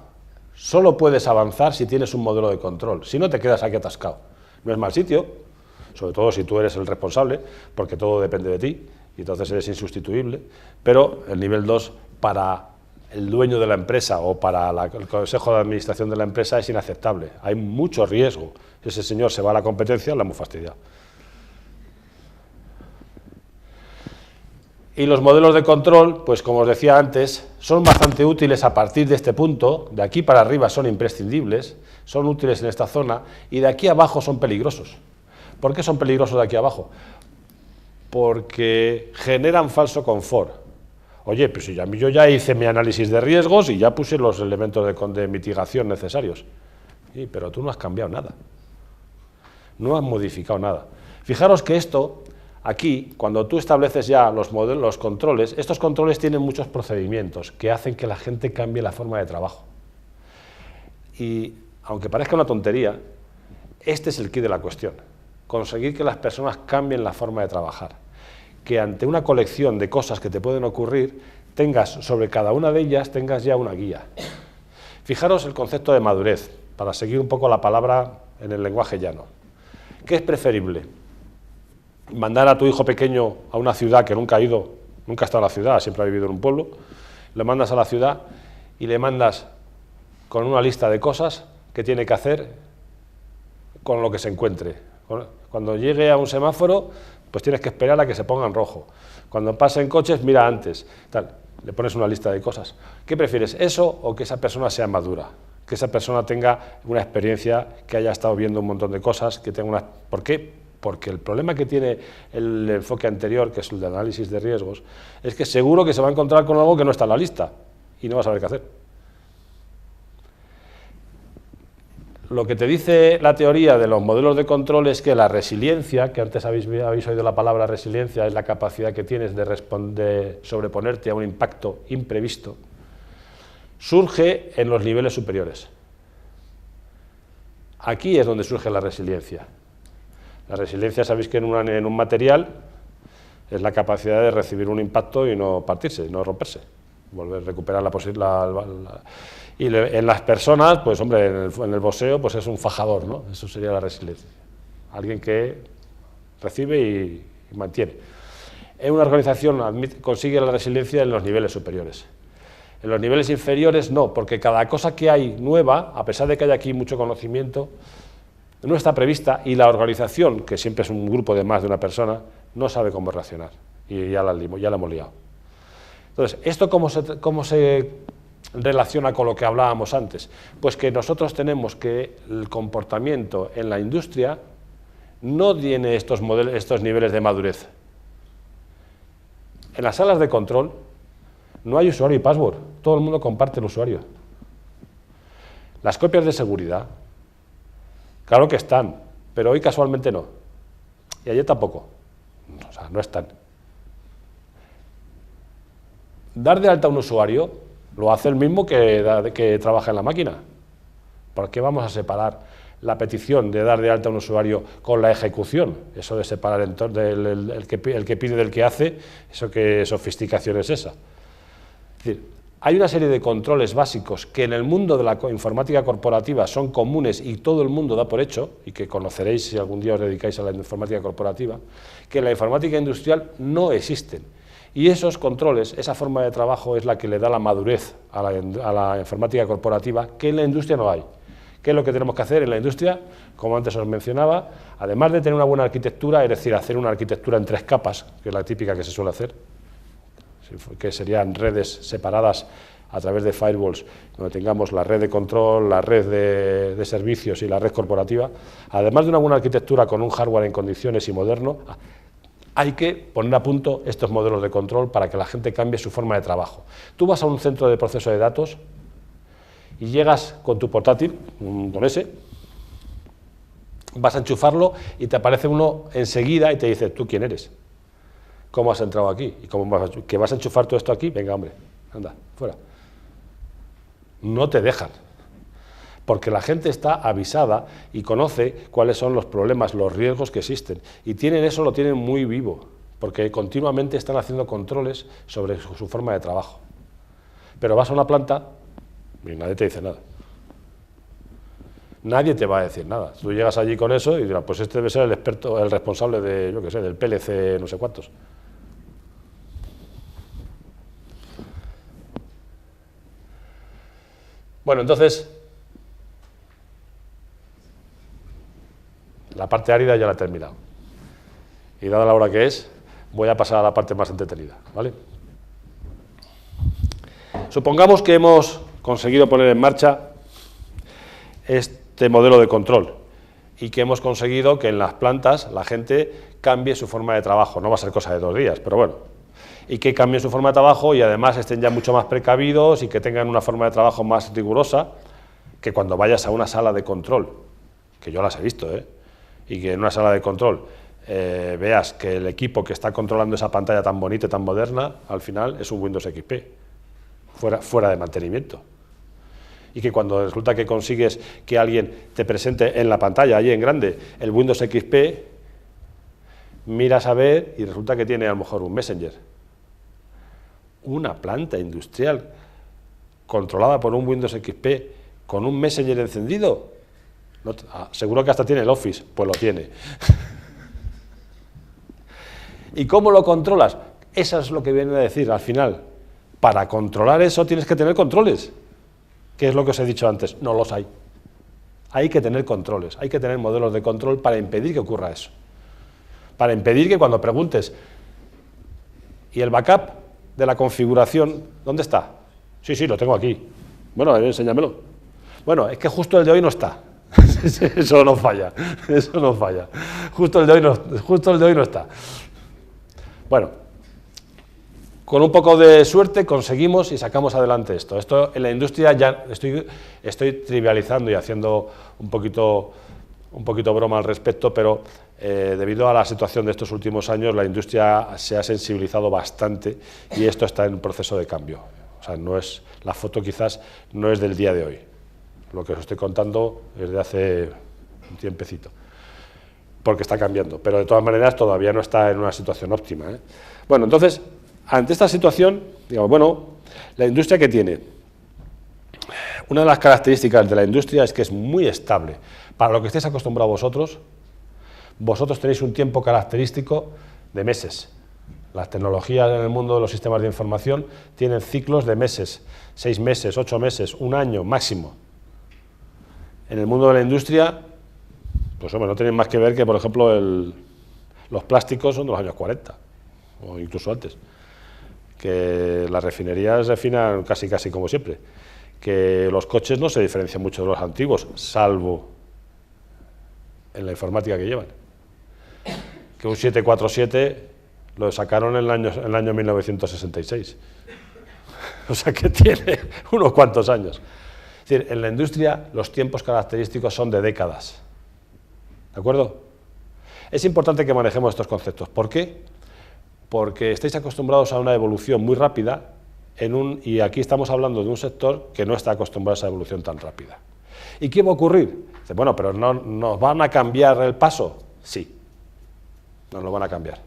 solo puedes avanzar si tienes un modelo de control. Si no, te quedas aquí atascado. No es mal sitio, sobre todo si tú eres el responsable, porque todo depende de ti y entonces eres insustituible, pero el nivel 2 para el dueño de la empresa o para el consejo de administración de la empresa es inaceptable. Hay mucho riesgo. Si ese señor se va a la competencia, la hemos fastidiado. Y los modelos de control, pues como os decía antes, son bastante útiles a partir de este punto. De aquí para arriba son imprescindibles, son útiles en esta zona, y de aquí abajo son peligrosos. ¿Por qué son peligrosos de aquí abajo? Porque generan falso confort. Oye, pues si yo ya hice mi análisis de riesgos y ya puse los elementos de mitigación necesarios. Sí, pero tú no has cambiado nada. No has modificado nada. Fijaros que esto, aquí, cuando tú estableces ya los modelos, los controles, estos controles tienen muchos procedimientos que hacen que la gente cambie la forma de trabajo. Y, aunque parezca una tontería, este es el quid de la cuestión. Conseguir que las personas cambien la forma de trabajar. Que ante una colección de cosas que te pueden ocurrir, tengas sobre cada una de ellas, tengas ya una guía. Fijaros el concepto de madurez, para seguir un poco la palabra en el lenguaje llano. ¿Qué es preferible? Mandar a tu hijo pequeño a una ciudad que nunca ha ido, nunca ha estado en la ciudad, siempre ha vivido en un pueblo, lo mandas a la ciudad y le mandas con una lista de cosas que tiene que hacer con lo que se encuentre. Cuando llegue a un semáforo, pues tienes que esperar a que se ponga en rojo. Cuando pasen coches, mira antes. Tal. Le pones una lista de cosas. ¿Qué prefieres, eso o que esa persona sea madura? Que esa persona tenga una experiencia, que haya estado viendo un montón de cosas, que tenga una... ¿Por qué? Porque el problema que tiene el enfoque anterior, que es el de análisis de riesgos, es que seguro que se va a encontrar con algo que no está en la lista y no va a saber qué hacer. Lo que te dice la teoría de los modelos de control es que la resiliencia, que antes habéis oído la palabra resiliencia, es la capacidad que tienes de sobreponerte a un impacto imprevisto, surge en los niveles superiores. Aquí es donde surge la resiliencia. La resiliencia, sabéis que en un material es la capacidad de recibir un impacto y no partirse, no romperse, volver a recuperar la posibilidad. Y en las personas, pues hombre, en el boxeo, pues es un fajador, ¿no? Eso sería la resiliencia. Alguien que recibe y mantiene. En una organización consigue la resiliencia en los niveles superiores. En los niveles inferiores no, porque cada cosa que hay nueva, a pesar de que haya aquí mucho conocimiento, no está prevista y la organización, que siempre es un grupo de más de una persona, no sabe cómo reaccionar y ya la hemos liado. Entonces, ¿esto cómo se relaciona con lo que hablábamos antes? Pues que nosotros tenemos que el comportamiento en la industria no tiene estos niveles de madurez. En las salas de control no hay usuario y password, todo el mundo comparte el usuario. Las copias de seguridad, claro que están, pero hoy casualmente no. Y ayer tampoco. O sea, no están. Dar de alta a un usuario lo hace el mismo que trabaja en la máquina. ¿Por qué vamos a separar la petición de dar de alta a un usuario con la ejecución? Eso de separar el que pide del que hace, eso qué sofisticación es esa. Es decir, hay una serie de controles básicos que en el mundo de la informática corporativa son comunes y todo el mundo da por hecho, y que conoceréis si algún día os dedicáis a la informática corporativa, que en la informática industrial no existen. Y esos controles, esa forma de trabajo es la que le da la madurez a la informática corporativa que en la industria no hay. ¿Qué es lo que tenemos que hacer en la industria? Como antes os mencionaba, además de tener una buena arquitectura, es decir, hacer una arquitectura en 3 capas, que es la típica que se suele hacer, que serían redes separadas a través de firewalls, donde tengamos la red de control, la red de servicios y la red corporativa. Además de una buena arquitectura con un hardware en condiciones y moderno, hay que poner a punto estos modelos de control para que la gente cambie su forma de trabajo. Tú vas a un centro de proceso de datos y llegas con tu portátil, con ese, vas a enchufarlo y te aparece uno enseguida y te dice, ¿tú quién eres? ¿Cómo has entrado aquí? ¿Y cómo que vas a enchufar todo esto aquí? Venga, hombre, anda, fuera. No te dejan, porque la gente está avisada y conoce cuáles son los problemas, los riesgos que existen. Y lo tienen muy vivo, porque continuamente están haciendo controles sobre su forma de trabajo. Pero vas a una planta y nadie te dice nada. Nadie te va a decir nada. Tú llegas allí con eso y dirás, pues este debe ser el experto, el responsable de, yo qué sé, del PLC no sé cuántos. Bueno, entonces, la parte árida ya la he terminado. Y dada la hora que es, voy a pasar a la parte más entretenida, ¿vale? Supongamos que hemos conseguido poner en marcha este modelo de control y que hemos conseguido que en las plantas la gente cambie su forma de trabajo. No va a ser cosa de 2 días, pero bueno. Y que cambien su forma de trabajo y además estén ya mucho más precavidos y que tengan una forma de trabajo más rigurosa, que cuando vayas a una sala de control, que yo las he visto, y que en una sala de control veas que el equipo que está controlando esa pantalla tan bonita y tan moderna, al final es un Windows XP, fuera de mantenimiento. Y que cuando resulta que consigues que alguien te presente en la pantalla, allí en grande, el Windows XP, miras a ver y resulta que tiene a lo mejor un Messenger. Una planta industrial controlada por un Windows XP con un Messenger encendido. Seguro que hasta tiene el Office, pues lo tiene. ¿Y cómo lo controlas? Eso es lo que viene a decir al final. Para controlar eso tienes que tener controles. ¿Qué es lo que os he dicho antes? No los hay. Hay que tener controles, hay que tener modelos de control para impedir que ocurra eso. Para impedir que cuando preguntes, ¿y el backup de la configuración dónde está? Sí, lo tengo aquí. Bueno, enséñamelo. Bueno, es que justo el de hoy no está. Eso no falla, eso no falla. Justo el de hoy no está. Bueno, con un poco de suerte conseguimos y sacamos adelante esto. Esto en la industria ya estoy trivializando y haciendo un poquito broma al respecto, pero debido a la situación de estos últimos años, la industria se ha sensibilizado bastante y esto está en proceso de cambio. O sea, la foto quizás no es del día de hoy. Lo que os estoy contando es de hace un tiempecito, porque está cambiando, pero de todas maneras todavía no está en una situación óptima. Bueno, entonces, ante esta situación, digamos, bueno, la industria que tiene, una de las características de la industria es que es muy estable. Para lo que estéis acostumbrados vosotros tenéis un tiempo característico de meses. Las tecnologías en el mundo de los sistemas de información tienen ciclos de meses, 6 meses, 8 meses, 1 año máximo. En el mundo de la industria, pues hombre, no tienen más que ver que, por ejemplo, los plásticos son de los años 40, o incluso antes. Que las refinerías se refinan casi como siempre. Que los coches no se diferencian mucho de los antiguos, salvo en la informática que llevan. Que un 747 lo sacaron en el año 1966. O sea que tiene unos cuantos años. Es decir, en la industria los tiempos característicos son de décadas. ¿De acuerdo? Es importante que manejemos estos conceptos. ¿Por qué? Porque estáis acostumbrados a una evolución muy rápida y aquí estamos hablando de un sector que no está acostumbrado a esa evolución tan rápida. ¿Y qué va a ocurrir? Dice, bueno, pero ¿nos van a cambiar el paso? Sí, nos lo van a cambiar.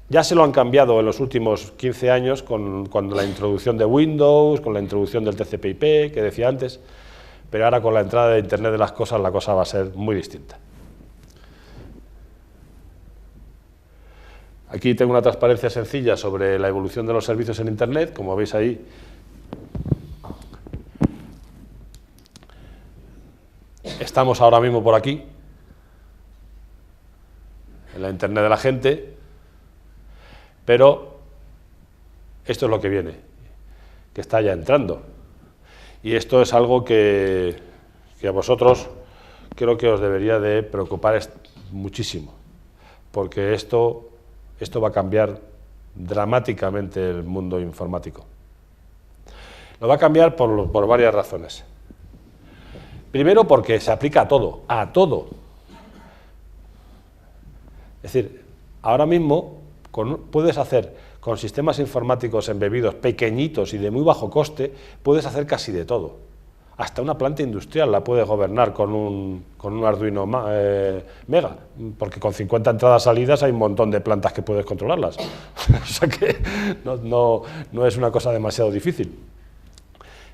Ya se lo han cambiado en los últimos 15 años con la introducción de Windows, con la introducción del TCP/IP, que decía antes, pero ahora con la entrada de Internet de las cosas la cosa va a ser muy distinta. Aquí tengo una transparencia sencilla sobre la evolución de los servicios en Internet, como veis ahí. Estamos ahora mismo por aquí, en la Internet de la gente, pero esto es lo que viene, que está ya entrando. Y esto es algo que a vosotros creo que os debería de preocupar muchísimo, porque esto va a cambiar dramáticamente el mundo informático. Lo va a cambiar por varias razones. Primero, porque se aplica a todo, a todo. Es decir, ahora mismo puedes hacer con sistemas informáticos embebidos pequeñitos y de muy bajo coste, puedes hacer casi de todo. Hasta una planta industrial la puedes gobernar con un Arduino Mega, porque con 50 entradas-salidas hay un montón de plantas que puedes controlarlas. O sea que no es una cosa demasiado difícil.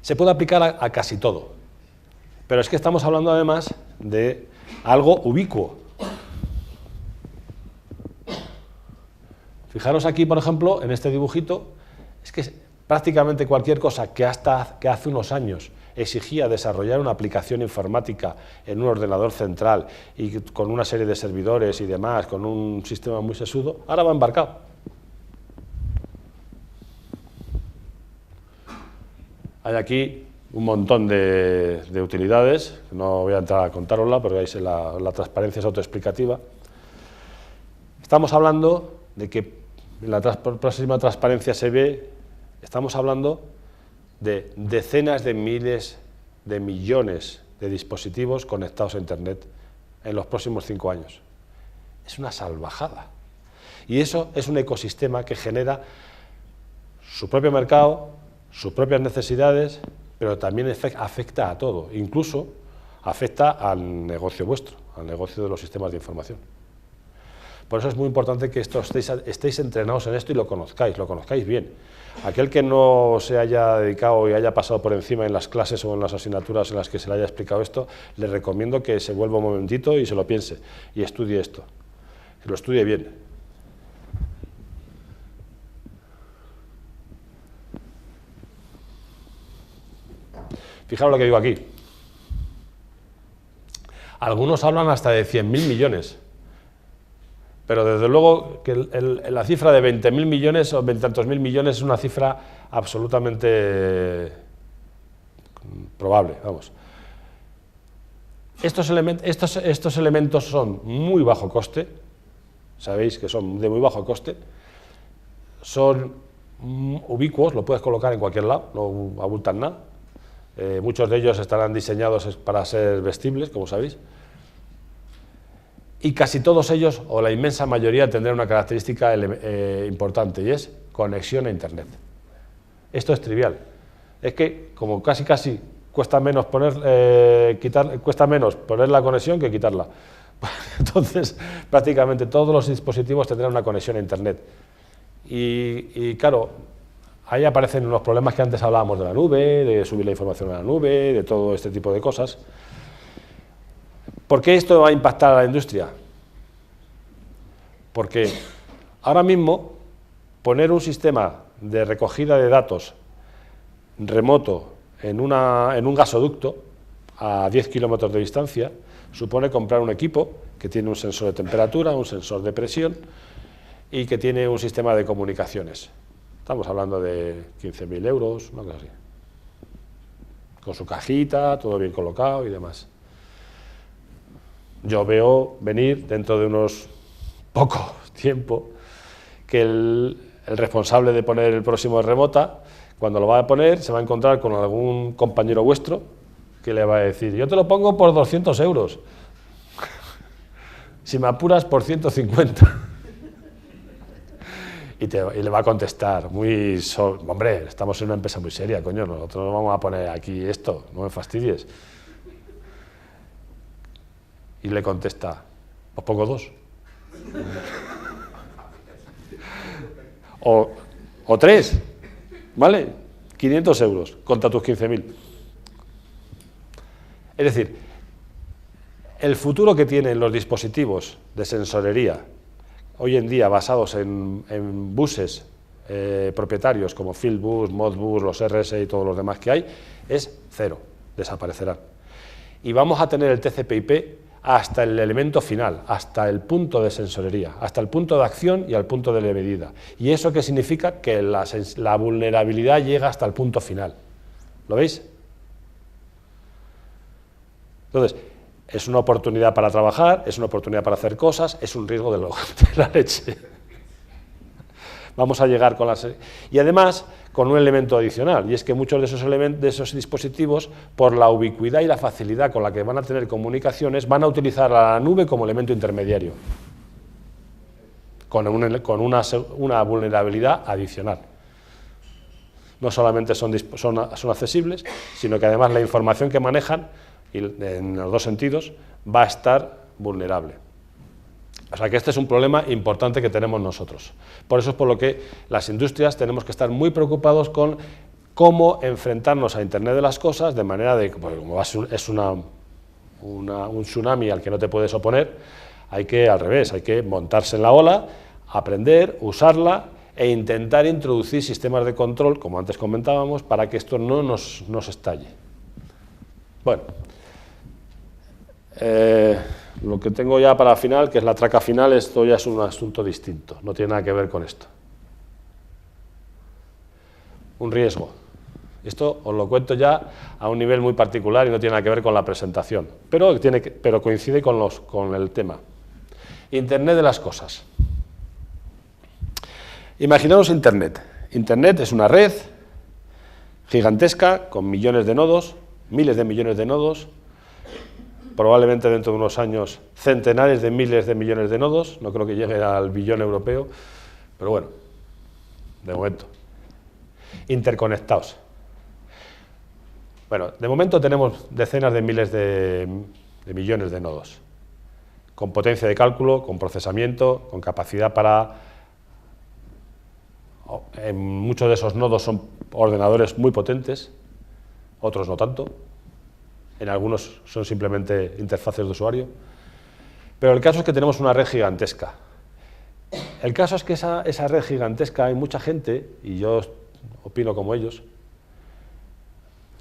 Se puede aplicar a casi todo, pero es que estamos hablando además de algo ubicuo. Fijaros aquí, por ejemplo, en este dibujito, es que prácticamente cualquier cosa que hace unos años exigía desarrollar una aplicación informática en un ordenador central y con una serie de servidores y demás, con un sistema muy sesudo, ahora va embarcado. Hay aquí un montón de utilidades, no voy a entrar a contárosla, porque veis la transparencia es autoexplicativa. Estamos hablando de que en la próxima transparencia se ve, estamos hablando de decenas de miles de millones de dispositivos conectados a Internet en los próximos 5 años. Es una salvajada. Y eso es un ecosistema que genera su propio mercado, sus propias necesidades, pero también afecta a todo, incluso afecta al negocio vuestro, al negocio de los sistemas de información. Por eso es muy importante que estéis entrenados en esto y lo conozcáis bien. Aquel que no se haya dedicado y haya pasado por encima en las clases o en las asignaturas en las que se le haya explicado esto, le recomiendo que se vuelva un momentito y se lo piense y estudie esto, que lo estudie bien. Fijaros lo que digo aquí. Algunos hablan hasta de 100.000 millones. Pero desde luego que la cifra de 20.000 millones o 20 tantos mil millones es una cifra absolutamente probable, vamos. Estos elementos son muy bajo coste, sabéis que son de muy bajo coste, son ubicuos, lo puedes colocar en cualquier lado, no abultan nada. Muchos de ellos estarán diseñados para ser vestibles, como sabéis. Y casi todos ellos, o la inmensa mayoría, tendrán una característica importante, y es conexión a Internet. Esto es trivial. Es que, como casi cuesta menos poner la conexión que quitarla. Entonces, prácticamente todos los dispositivos tendrán una conexión a Internet. Y claro, ahí aparecen unos problemas que antes hablábamos de la nube, de subir la información a la nube, de todo este tipo de cosas. ¿Por qué esto va a impactar a la industria? Porque ahora mismo poner un sistema de recogida de datos remoto en un gasoducto a 10 kilómetros de distancia supone comprar un equipo que tiene un sensor de temperatura, un sensor de presión y que tiene un sistema de comunicaciones. Estamos hablando de 15.000 euros, una cosa así. Con su cajita, todo bien colocado y demás. Yo veo venir dentro de unos poco tiempo que el responsable de poner el próximo remota, cuando lo va a poner, se va a encontrar con algún compañero vuestro que le va a decir: yo te lo pongo por 200 euros, si me apuras por 150. Y le va a contestar, hombre, estamos en una empresa muy seria, coño, nosotros no vamos a poner aquí esto, no me fastidies. Y le contesta: os pongo 2. o 3, ¿vale? 500 euros contra tus 15.000. Es decir, el futuro que tienen los dispositivos de sensorería, hoy en día basados en buses propietarios como Fieldbus, Modbus, los RS y todos los demás que hay, es cero, desaparecerán. Y vamos a tener el TCP/IP hasta el elemento final, hasta el punto de sensorería, hasta el punto de acción y al punto de medida. ¿Y eso qué significa? Que la vulnerabilidad llega hasta el punto final. ¿Lo veis? Entonces, es una oportunidad para trabajar, es una oportunidad para hacer cosas, es un riesgo de la leche. Vamos a llegar con las... Y además, con un elemento adicional, y es que muchos de esos dispositivos, por la ubicuidad y la facilidad con la que van a tener comunicaciones, van a utilizar a la nube como elemento intermediario, con una vulnerabilidad adicional. No solamente son accesibles, sino que además la información que manejan, y en los dos sentidos, va a estar vulnerable. O sea que este es un problema importante que tenemos nosotros. Por eso es por lo que las industrias tenemos que estar muy preocupados con cómo enfrentarnos a Internet de las cosas, de manera de que, como es un tsunami al que no te puedes oponer, hay que, al revés, hay que montarse en la ola, aprender, usarla e intentar introducir sistemas de control, como antes comentábamos, para que esto no nos estalle. Bueno, lo que tengo ya para final, que es la traca final, esto ya es un asunto distinto, no tiene nada que ver con esto. Un riesgo. Esto os lo cuento ya a un nivel muy particular y no tiene nada que ver con la presentación, pero coincide con el tema. Internet de las cosas. Imaginaos Internet. Internet es una red gigantesca con millones de nodos, miles de millones de nodos, probablemente dentro de unos años centenares de miles de millones de nodos, no creo que llegue al billón europeo, pero bueno, de momento. Interconectados. Bueno, de momento tenemos decenas de miles de millones de nodos, con potencia de cálculo, con procesamiento, con capacidad para... En muchos de esos nodos son ordenadores muy potentes, otros no tanto, en algunos son simplemente interfaces de usuario, pero el caso es que tenemos una red gigantesca. El caso es que esa red gigantesca hay mucha gente, y yo opino como ellos,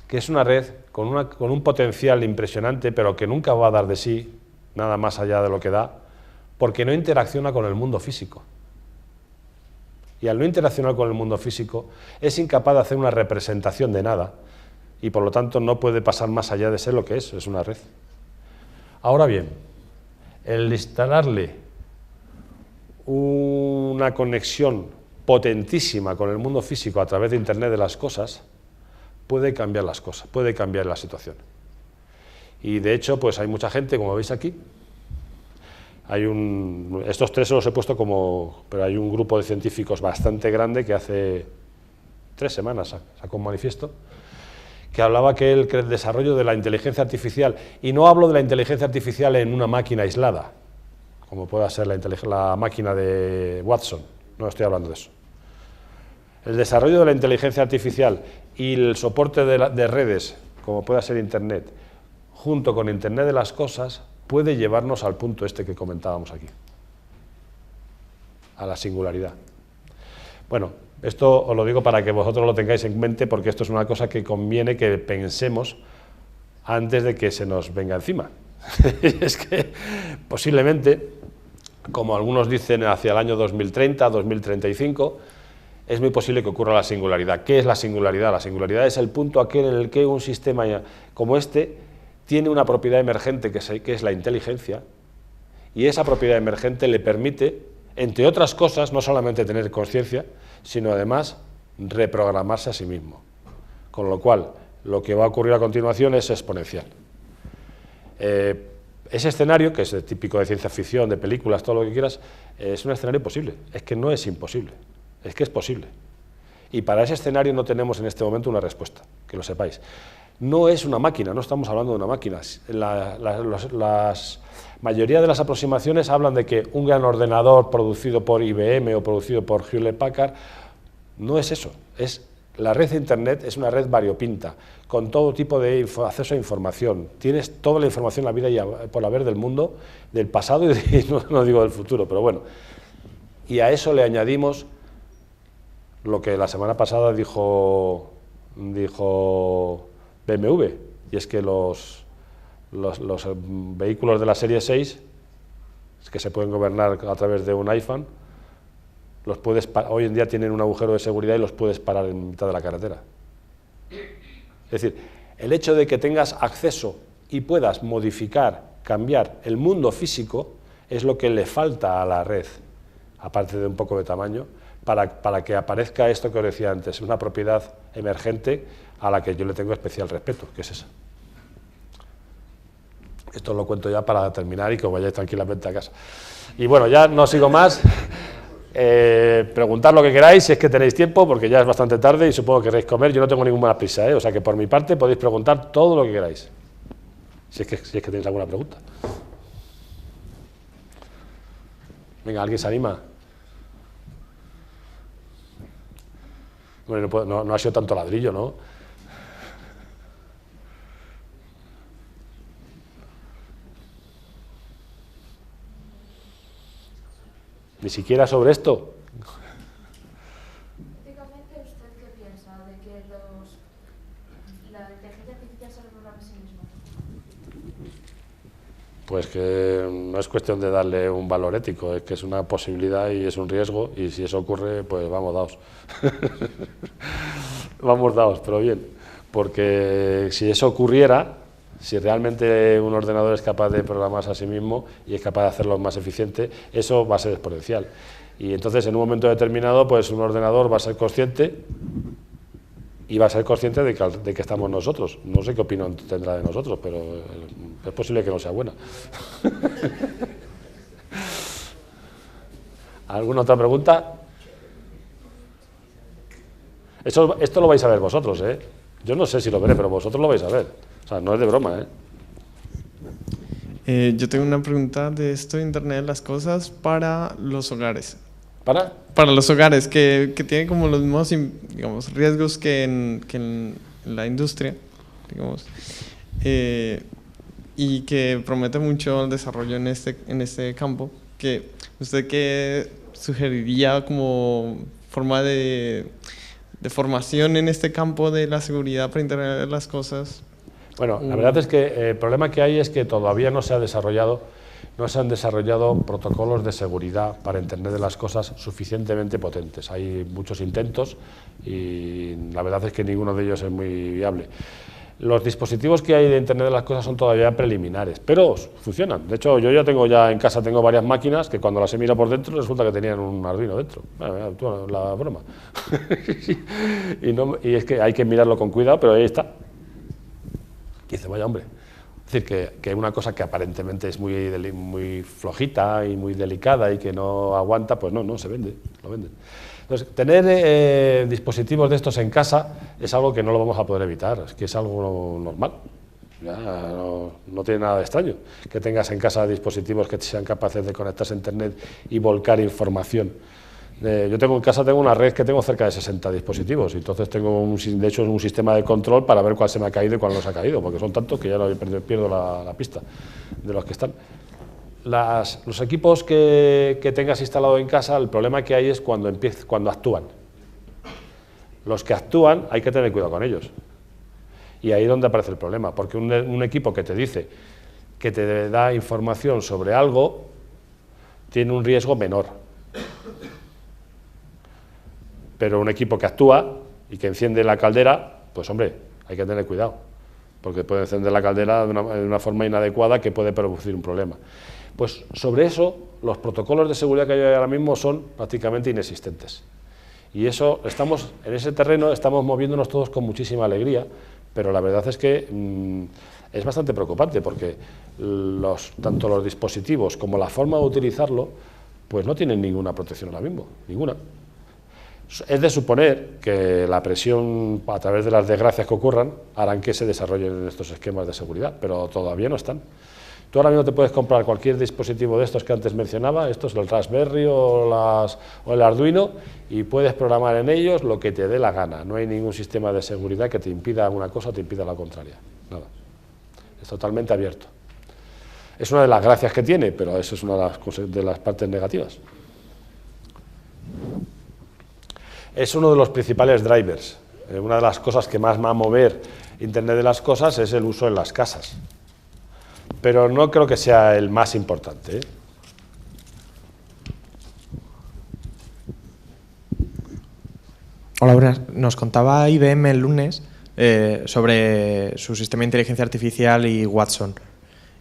que es una red con un potencial impresionante, pero que nunca va a dar de sí nada más allá de lo que da, porque no interacciona con el mundo físico. Y al no interaccionar con el mundo físico, es incapaz de hacer una representación de nada, y por lo tanto no puede pasar más allá de ser lo que es una red. Ahora bien, el instalarle una conexión potentísima con el mundo físico a través de Internet de las cosas, puede cambiar las cosas, puede cambiar la situación. Y de hecho, pues hay mucha gente, como veis aquí, estos tres se los he puesto pero hay un grupo de científicos bastante grande que hace 3 semanas sacó un manifiesto que hablaba que el desarrollo de la inteligencia artificial, y no hablo de la inteligencia artificial en una máquina aislada, como pueda ser la máquina de Watson, no estoy hablando de eso. El desarrollo de la inteligencia artificial y el soporte de redes, como pueda ser Internet, junto con Internet de las cosas, puede llevarnos al punto este que comentábamos aquí, a la singularidad. Bueno, esto os lo digo para que vosotros lo tengáis en mente, porque esto es una cosa que conviene que pensemos antes de que se nos venga encima. Es que posiblemente, como algunos dicen, hacia el año 2030, 2035, es muy posible que ocurra la singularidad. ¿Qué es la singularidad? La singularidad es el punto aquel en el que un sistema como este tiene una propiedad emergente que es la inteligencia, y esa propiedad emergente le permite, entre otras cosas, no solamente tener conciencia, sino además reprogramarse a sí mismo. Con lo cual, lo que va a ocurrir a continuación es exponencial. Ese escenario, que es típico de ciencia ficción, de películas, todo lo que quieras, es un escenario posible. Es que no es imposible, es que es posible. Y para ese escenario no tenemos en este momento una respuesta, que lo sepáis. No es una máquina, no estamos hablando de una máquina. La mayoría de las aproximaciones hablan de que un gran ordenador producido por IBM o producido por Hewlett-Packard, no es eso. La red de Internet es una red variopinta, con todo tipo de acceso a información. Tienes toda la información, la vida y por haber del mundo, del pasado y no digo del futuro, pero bueno. Y a eso le añadimos lo que la semana pasada dijo BMW, y es que los vehículos de la serie 6, que se pueden gobernar a través de un iPhone, hoy en día tienen un agujero de seguridad y los puedes parar en mitad de la carretera. Es decir, el hecho de que tengas acceso y puedas modificar, cambiar el mundo físico, es lo que le falta a la red, aparte de un poco de tamaño, para que aparezca esto que os decía antes, una propiedad emergente a la que yo le tengo especial respeto, que es esa. Esto os lo cuento ya para terminar y que os vayáis tranquilamente a casa. Y bueno, ya no sigo más. Preguntad lo que queráis, si es que tenéis tiempo, porque ya es bastante tarde y supongo que queréis comer. Yo no tengo ninguna prisa, o sea que por mi parte podéis preguntar todo lo que queráis, si es que tenéis alguna pregunta. Venga, ¿alguien se anima? Bueno, no ha sido tanto ladrillo, ¿no? Ni siquiera sobre esto. Éticamente, ¿usted qué piensa de que la inteligencia artificial se reprograme a sí misma? Pues que no es cuestión de darle un valor ético, es que es una posibilidad y es un riesgo, y si eso ocurre, pues vamos dados. Vamos dados, pero bien, porque si eso ocurriera, si realmente un ordenador es capaz de programarse a sí mismo y es capaz de hacerlo más eficiente, eso va a ser exponencial. Y entonces, en un momento determinado, pues un ordenador va a ser consciente y va a ser consciente de que estamos nosotros. No sé qué opinión tendrá de nosotros, pero es posible que no sea buena. ¿Alguna otra pregunta? Esto lo vais a ver vosotros, ¿eh? Yo no sé si lo veré, pero vosotros lo vais a ver. O sea, no es de broma, ¿eh? Yo tengo una pregunta de esto de Internet de las Cosas para los hogares. Para los hogares, que tienen como los mismos, digamos, riesgos que en la industria, digamos, y que promete mucho el desarrollo en este campo. ¿Usted qué sugeriría como forma de formación en este campo de la seguridad para Internet de las Cosas? Bueno, la verdad es que el problema que hay es que todavía no se han desarrollado protocolos de seguridad para Internet de las Cosas suficientemente potentes. Hay muchos intentos y la verdad es que ninguno de ellos es muy viable. Los dispositivos que hay de Internet de las Cosas son todavía preliminares, pero funcionan. De hecho, yo ya en casa tengo varias máquinas que cuando las he mirado por dentro resulta que tenían un Arduino dentro. La broma. Y es que hay que mirarlo con cuidado, pero ahí está. Y dice, vaya hombre. Es decir, que una cosa que aparentemente es muy flojita y muy delicada y que no aguanta, pues no se vende, lo venden. Entonces, tener dispositivos de estos en casa es algo que no lo vamos a poder evitar, es que es algo normal. Ya no tiene nada de extraño que tengas en casa dispositivos que sean capaces de conectarse a Internet y volcar información. Yo tengo en casa una red que tengo cerca de 60 dispositivos, y entonces tengo de hecho un sistema de control para ver cuál se me ha caído y cuál no se ha caído, porque son tantos que ya pierdo la pista de los que están. Los equipos que tengas instalado en casa, el problema que hay es cuando actúan. Los que actúan hay que tener cuidado con ellos. Y ahí es donde aparece el problema, porque un equipo que te dice que te da información sobre algo tiene un riesgo menor. Pero un equipo que actúa y que enciende la caldera, pues hombre, hay que tener cuidado, porque puede encender la caldera de una forma inadecuada que puede producir un problema. Pues sobre eso, los protocolos de seguridad que hay ahora mismo son prácticamente inexistentes. Y eso, en ese terreno estamos moviéndonos todos con muchísima alegría, pero la verdad es que es bastante preocupante, porque tanto los dispositivos como la forma de utilizarlo, pues no tienen ninguna protección ahora mismo, ninguna. Es de suponer que la presión a través de las desgracias que ocurran harán que se desarrollen estos esquemas de seguridad, pero todavía no están. Tú ahora mismo te puedes comprar cualquier dispositivo de estos que antes mencionaba, estos el Raspberry o el Arduino, y puedes programar en ellos lo que te dé la gana. No hay ningún sistema de seguridad que te impida una cosa o te impida la contraria. Nada. Es totalmente abierto. Es una de las gracias que tiene, pero eso es una de las partes negativas. Es uno de los principales drivers. Una de las cosas que más va a mover Internet de las Cosas es el uso en las casas. Pero no creo que sea el más importante, ¿eh? Hola, buenas. Nos contaba IBM el lunes sobre su sistema de inteligencia artificial y Watson.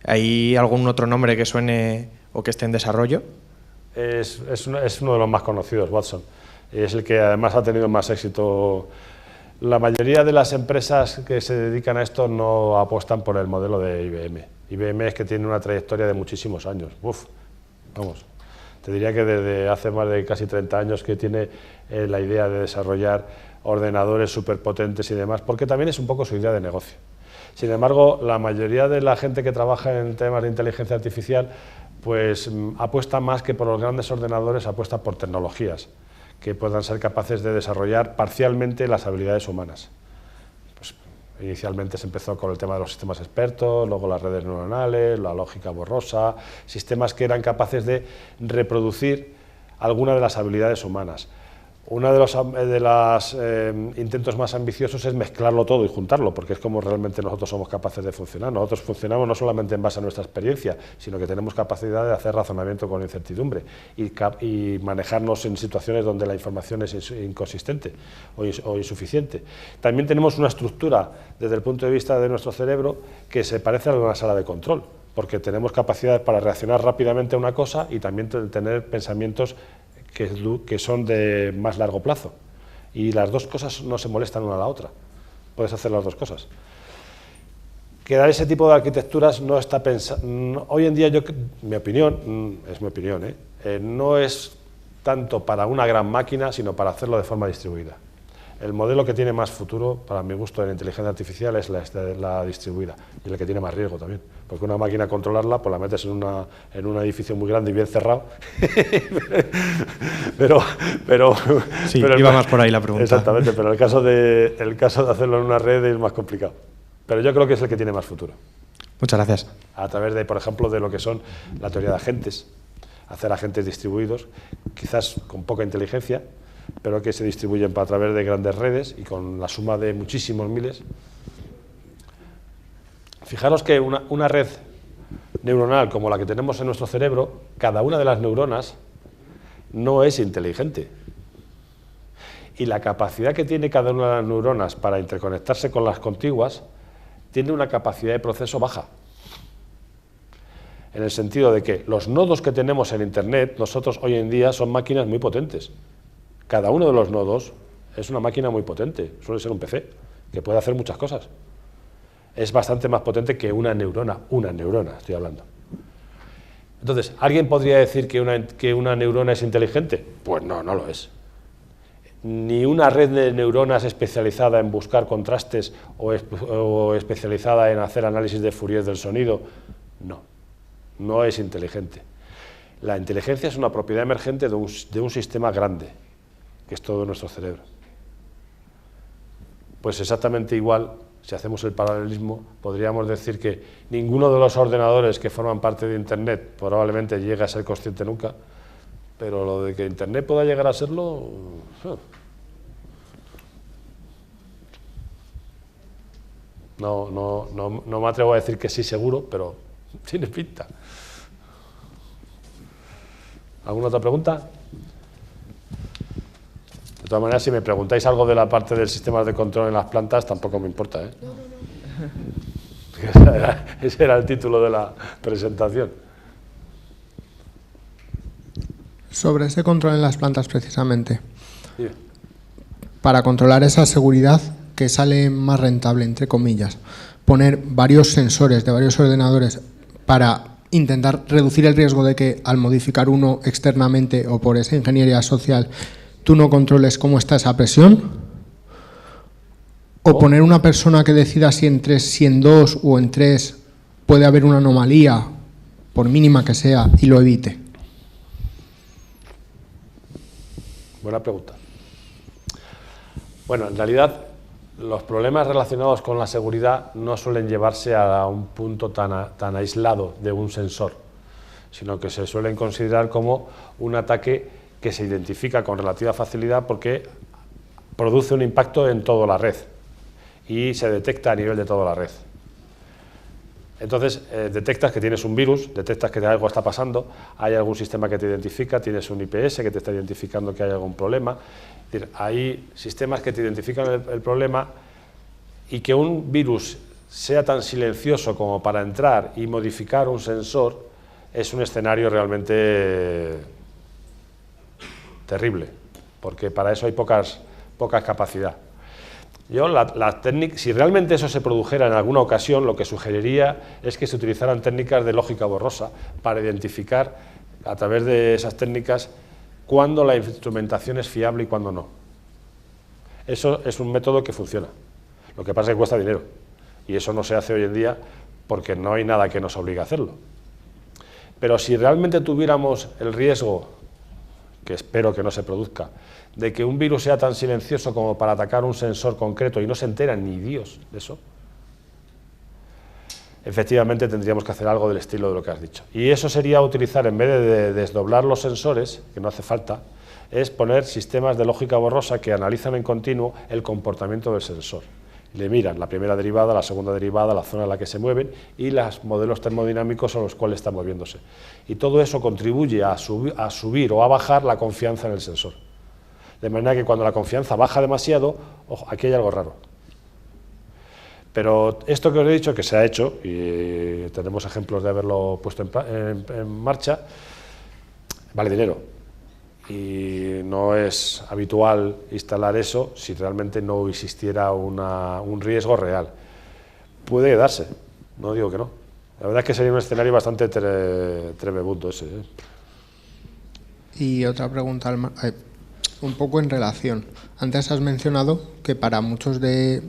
¿Hay algún otro nombre que suene o que esté en desarrollo? Es uno de los más conocidos, Watson. Es el que además ha tenido más éxito. La mayoría de las empresas que se dedican a esto no apuestan por el modelo de IBM. IBM es que tiene una trayectoria de muchísimos años. Vamos, te diría que desde hace más de casi 30 años que tiene la idea de desarrollar ordenadores superpotentes y demás, porque también es un poco su idea de negocio. Sin embargo, la mayoría de la gente que trabaja en temas de inteligencia artificial pues apuesta más que por los grandes ordenadores, apuesta por tecnologías que puedan ser capaces de desarrollar parcialmente las habilidades humanas. Pues, inicialmente se empezó con el tema de los sistemas expertos, luego las redes neuronales, la lógica borrosa, sistemas que eran capaces de reproducir alguna de las habilidades humanas. Uno de los intentos más ambiciosos es mezclarlo todo y juntarlo, porque es como realmente nosotros somos capaces de funcionar. Nosotros funcionamos no solamente en base a nuestra experiencia, sino que tenemos capacidad de hacer razonamiento con incertidumbre y manejarnos en situaciones donde la información es inconsistente o insuficiente. También tenemos una estructura desde el punto de vista de nuestro cerebro que se parece a una sala de control, porque tenemos capacidad para reaccionar rápidamente a una cosa y también tener pensamientos que son de más largo plazo, y las dos cosas no se molestan una a la otra, puedes hacer las dos cosas. Crear ese tipo de arquitecturas no está pensado, hoy en día mi opinión, es mi opinión, no es tanto para una gran máquina, sino para hacerlo de forma distribuida. El modelo que tiene más futuro, para mi gusto, en inteligencia artificial es la distribuida, y el que tiene más riesgo también, porque una máquina controlarla, pues la metes en un edificio muy grande y bien cerrado, pero sí, iba más por ahí la pregunta. Exactamente, pero el caso de hacerlo en una red es más complicado, pero yo creo que es el que tiene más futuro. Muchas gracias. A través de, por ejemplo, de lo que son la teoría de agentes, hacer agentes distribuidos, quizás con poca inteligencia, pero que se distribuyen a través de grandes redes y con la suma de muchísimos miles. Fijaros que una red neuronal como la que tenemos en nuestro cerebro, cada una de las neuronas no es inteligente. Y la capacidad que tiene cada una de las neuronas para interconectarse con las contiguas tiene una capacidad de proceso baja. En el sentido de que los nodos que tenemos en Internet, nosotros hoy en día son máquinas muy potentes. Cada uno de los nodos es una máquina muy potente, suele ser un PC, que puede hacer muchas cosas. Es bastante más potente que una neurona estoy hablando. Entonces, ¿alguien podría decir que una neurona es inteligente? Pues no, no lo es. Ni una red de neuronas especializada en buscar contrastes o especializada en hacer análisis de Fourier del sonido, no es inteligente. La inteligencia es una propiedad emergente de un sistema grande, que es todo nuestro cerebro. Pues exactamente igual, si hacemos el paralelismo, podríamos decir que ninguno de los ordenadores que forman parte de Internet probablemente llegue a ser consciente nunca, pero lo de que Internet pueda llegar a serlo... No me atrevo a decir que sí seguro, pero tiene pinta. ¿Alguna otra pregunta? De todas maneras, si me preguntáis algo de la parte del sistema de control en las plantas, tampoco me importa, ¿eh? Ese era el título de la presentación. Sobre ese control en las plantas, precisamente. Sí. Para controlar esa seguridad, que sale más rentable, entre comillas, poner varios sensores de varios ordenadores para intentar reducir el riesgo de que al modificar uno externamente o por esa ingeniería social tú no controles cómo está esa presión, o poner una persona que decida si en dos o en tres puede haber una anomalía, por mínima que sea, y lo evite. Buena pregunta. Bueno, en realidad los problemas relacionados con la seguridad no suelen llevarse a un punto tan aislado de un sensor, sino que se suelen considerar como un ataque que se identifica con relativa facilidad porque produce un impacto en toda la red y se detecta a nivel de toda la red. Entonces, detectas que tienes un virus, detectas que algo está pasando, hay algún sistema que te identifica, tienes un IPS que te está identificando que hay algún problema. Es decir, hay sistemas que te identifican el problema, y que un virus sea tan silencioso como para entrar y modificar un sensor es un escenario realmente terrible, porque para eso hay poca capacidad. Yo, si realmente eso se produjera en alguna ocasión, lo que sugeriría es que se utilizaran técnicas de lógica borrosa para identificar a través de esas técnicas cuándo la instrumentación es fiable y cuándo no. Eso es un método que funciona. Lo que pasa es que cuesta dinero, y eso no se hace hoy en día porque no hay nada que nos obligue a hacerlo. Pero si realmente tuviéramos el riesgo, que espero que no se produzca, de que un virus sea tan silencioso como para atacar un sensor concreto y no se entera ni Dios de eso, efectivamente tendríamos que hacer algo del estilo de lo que has dicho. Y eso sería utilizar, en vez de desdoblar los sensores, que no hace falta, es poner sistemas de lógica borrosa que analizan en continuo el comportamiento del sensor. Le miran la primera derivada, la segunda derivada, la zona en la que se mueven y los modelos termodinámicos a los cuales están moviéndose. Y todo eso contribuye a subir o a bajar la confianza en el sensor. De manera que cuando la confianza baja demasiado, ojo, aquí hay algo raro. Pero esto que os he dicho, que se ha hecho, y tenemos ejemplos de haberlo puesto en marcha, vale dinero. Y no es habitual instalar eso si realmente no existiera un riesgo real. Puede darse, no digo que no. La verdad es que sería un escenario bastante tremebundo ese. Y otra pregunta, un poco en relación. Antes has mencionado que para muchos de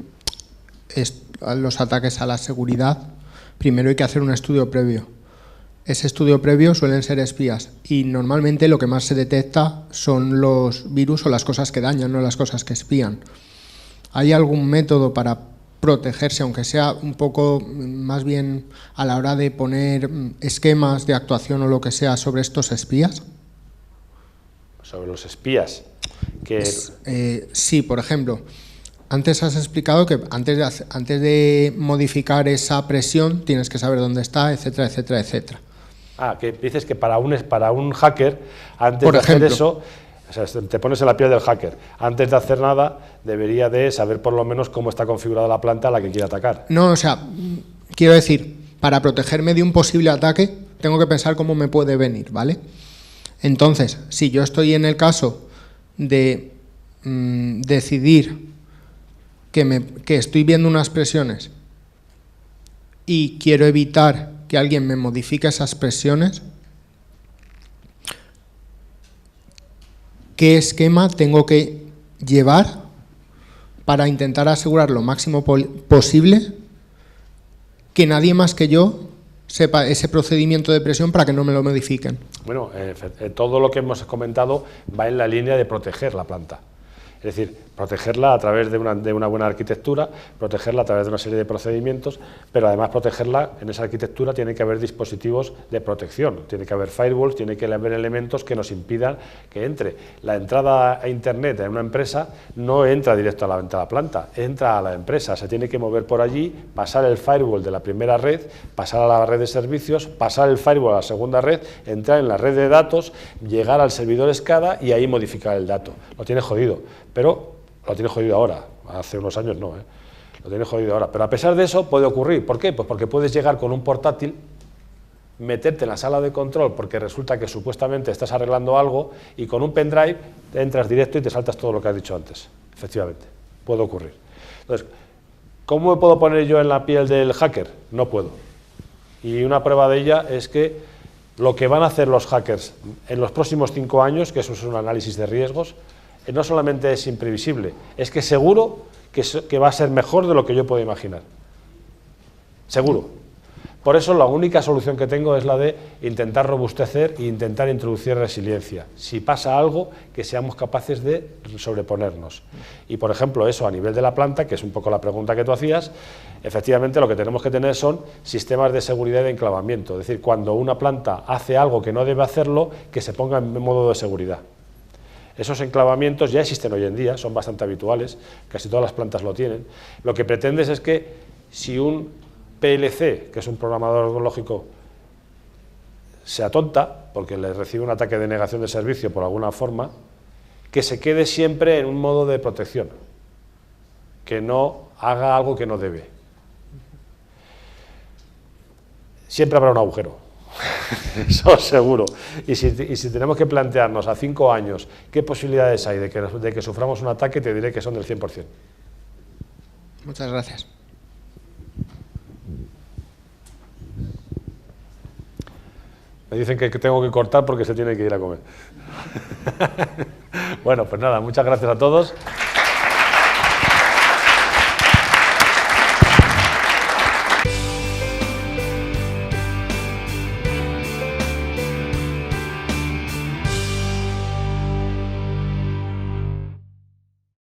los ataques a la seguridad, primero hay que hacer un estudio previo. Ese estudio previo suelen ser espías y normalmente lo que más se detecta son los virus o las cosas que dañan, no las cosas que espían. ¿Hay algún método para protegerse, aunque sea un poco más bien a la hora de poner esquemas de actuación o lo que sea sobre estos espías? Sobre los espías. Sí, por ejemplo, antes has explicado que antes de modificar esa presión tienes que saber dónde está, etcétera, etcétera, etcétera. Que dices que para un hacker, antes de hacer eso, o sea, te pones en la piel del hacker. Antes de hacer nada, debería de saber por lo menos cómo está configurada la planta a la que quiere atacar. No, o sea, quiero decir, para protegerme de un posible ataque, tengo que pensar cómo me puede venir, ¿vale? Entonces, si yo estoy en el caso de decidir que estoy viendo unas presiones y quiero evitar que alguien me modifique esas presiones, ¿qué esquema tengo que llevar para intentar asegurar lo máximo posible que nadie más que yo sepa ese procedimiento de presión para que no me lo modifiquen? Bueno, todo lo que hemos comentado va en la línea de proteger la planta. Es decir, protegerla a través de una buena arquitectura, protegerla a través de una serie de procedimientos, pero además protegerla en esa arquitectura tiene que haber dispositivos de protección, tiene que haber firewalls, tiene que haber elementos que nos impidan que entre. La entrada a Internet en una empresa no entra directo a la planta, entra a la empresa, se tiene que mover por allí, pasar el firewall de la primera red, pasar a la red de servicios, pasar el firewall a la segunda red, entrar en la red de datos, llegar al servidor SCADA y ahí modificar el dato. Lo tiene jodido, pero lo tiene jodido ahora, hace unos años no, lo tiene jodido ahora, pero a pesar de eso puede ocurrir. ¿Por qué? Pues porque puedes llegar con un portátil, meterte en la sala de control porque resulta que supuestamente estás arreglando algo y con un pendrive te entras directo y te saltas todo lo que has dicho antes. Efectivamente, puede ocurrir. Entonces, ¿cómo me puedo poner yo en la piel del hacker? No puedo. Y una prueba de ella es que lo que van a hacer los hackers en los próximos 5 años, que eso es un análisis de riesgos, no solamente es imprevisible, es que seguro que va a ser mejor de lo que yo puedo imaginar. Seguro. Por eso la única solución que tengo es la de intentar robustecer e intentar introducir resiliencia. Si pasa algo, que seamos capaces de sobreponernos. Y por ejemplo, eso a nivel de la planta, que es un poco la pregunta que tú hacías, efectivamente lo que tenemos que tener son sistemas de seguridad y de enclavamiento. Es decir, cuando una planta hace algo que no debe hacerlo, que se ponga en modo de seguridad. Esos enclavamientos ya existen hoy en día, son bastante habituales, casi todas las plantas lo tienen. Lo que pretendes es que si un PLC, que es un programador lógico, se atonta, porque le recibe un ataque de negación de servicio por alguna forma, que se quede siempre en un modo de protección, que no haga algo que no debe. Siempre habrá un agujero. Eso seguro. Y si tenemos que plantearnos a 5 años qué posibilidades hay de que suframos un ataque, te diré que son del 100%. Muchas gracias. Me dicen que tengo que cortar porque se tiene que ir a comer. Bueno, pues nada, muchas gracias a todos.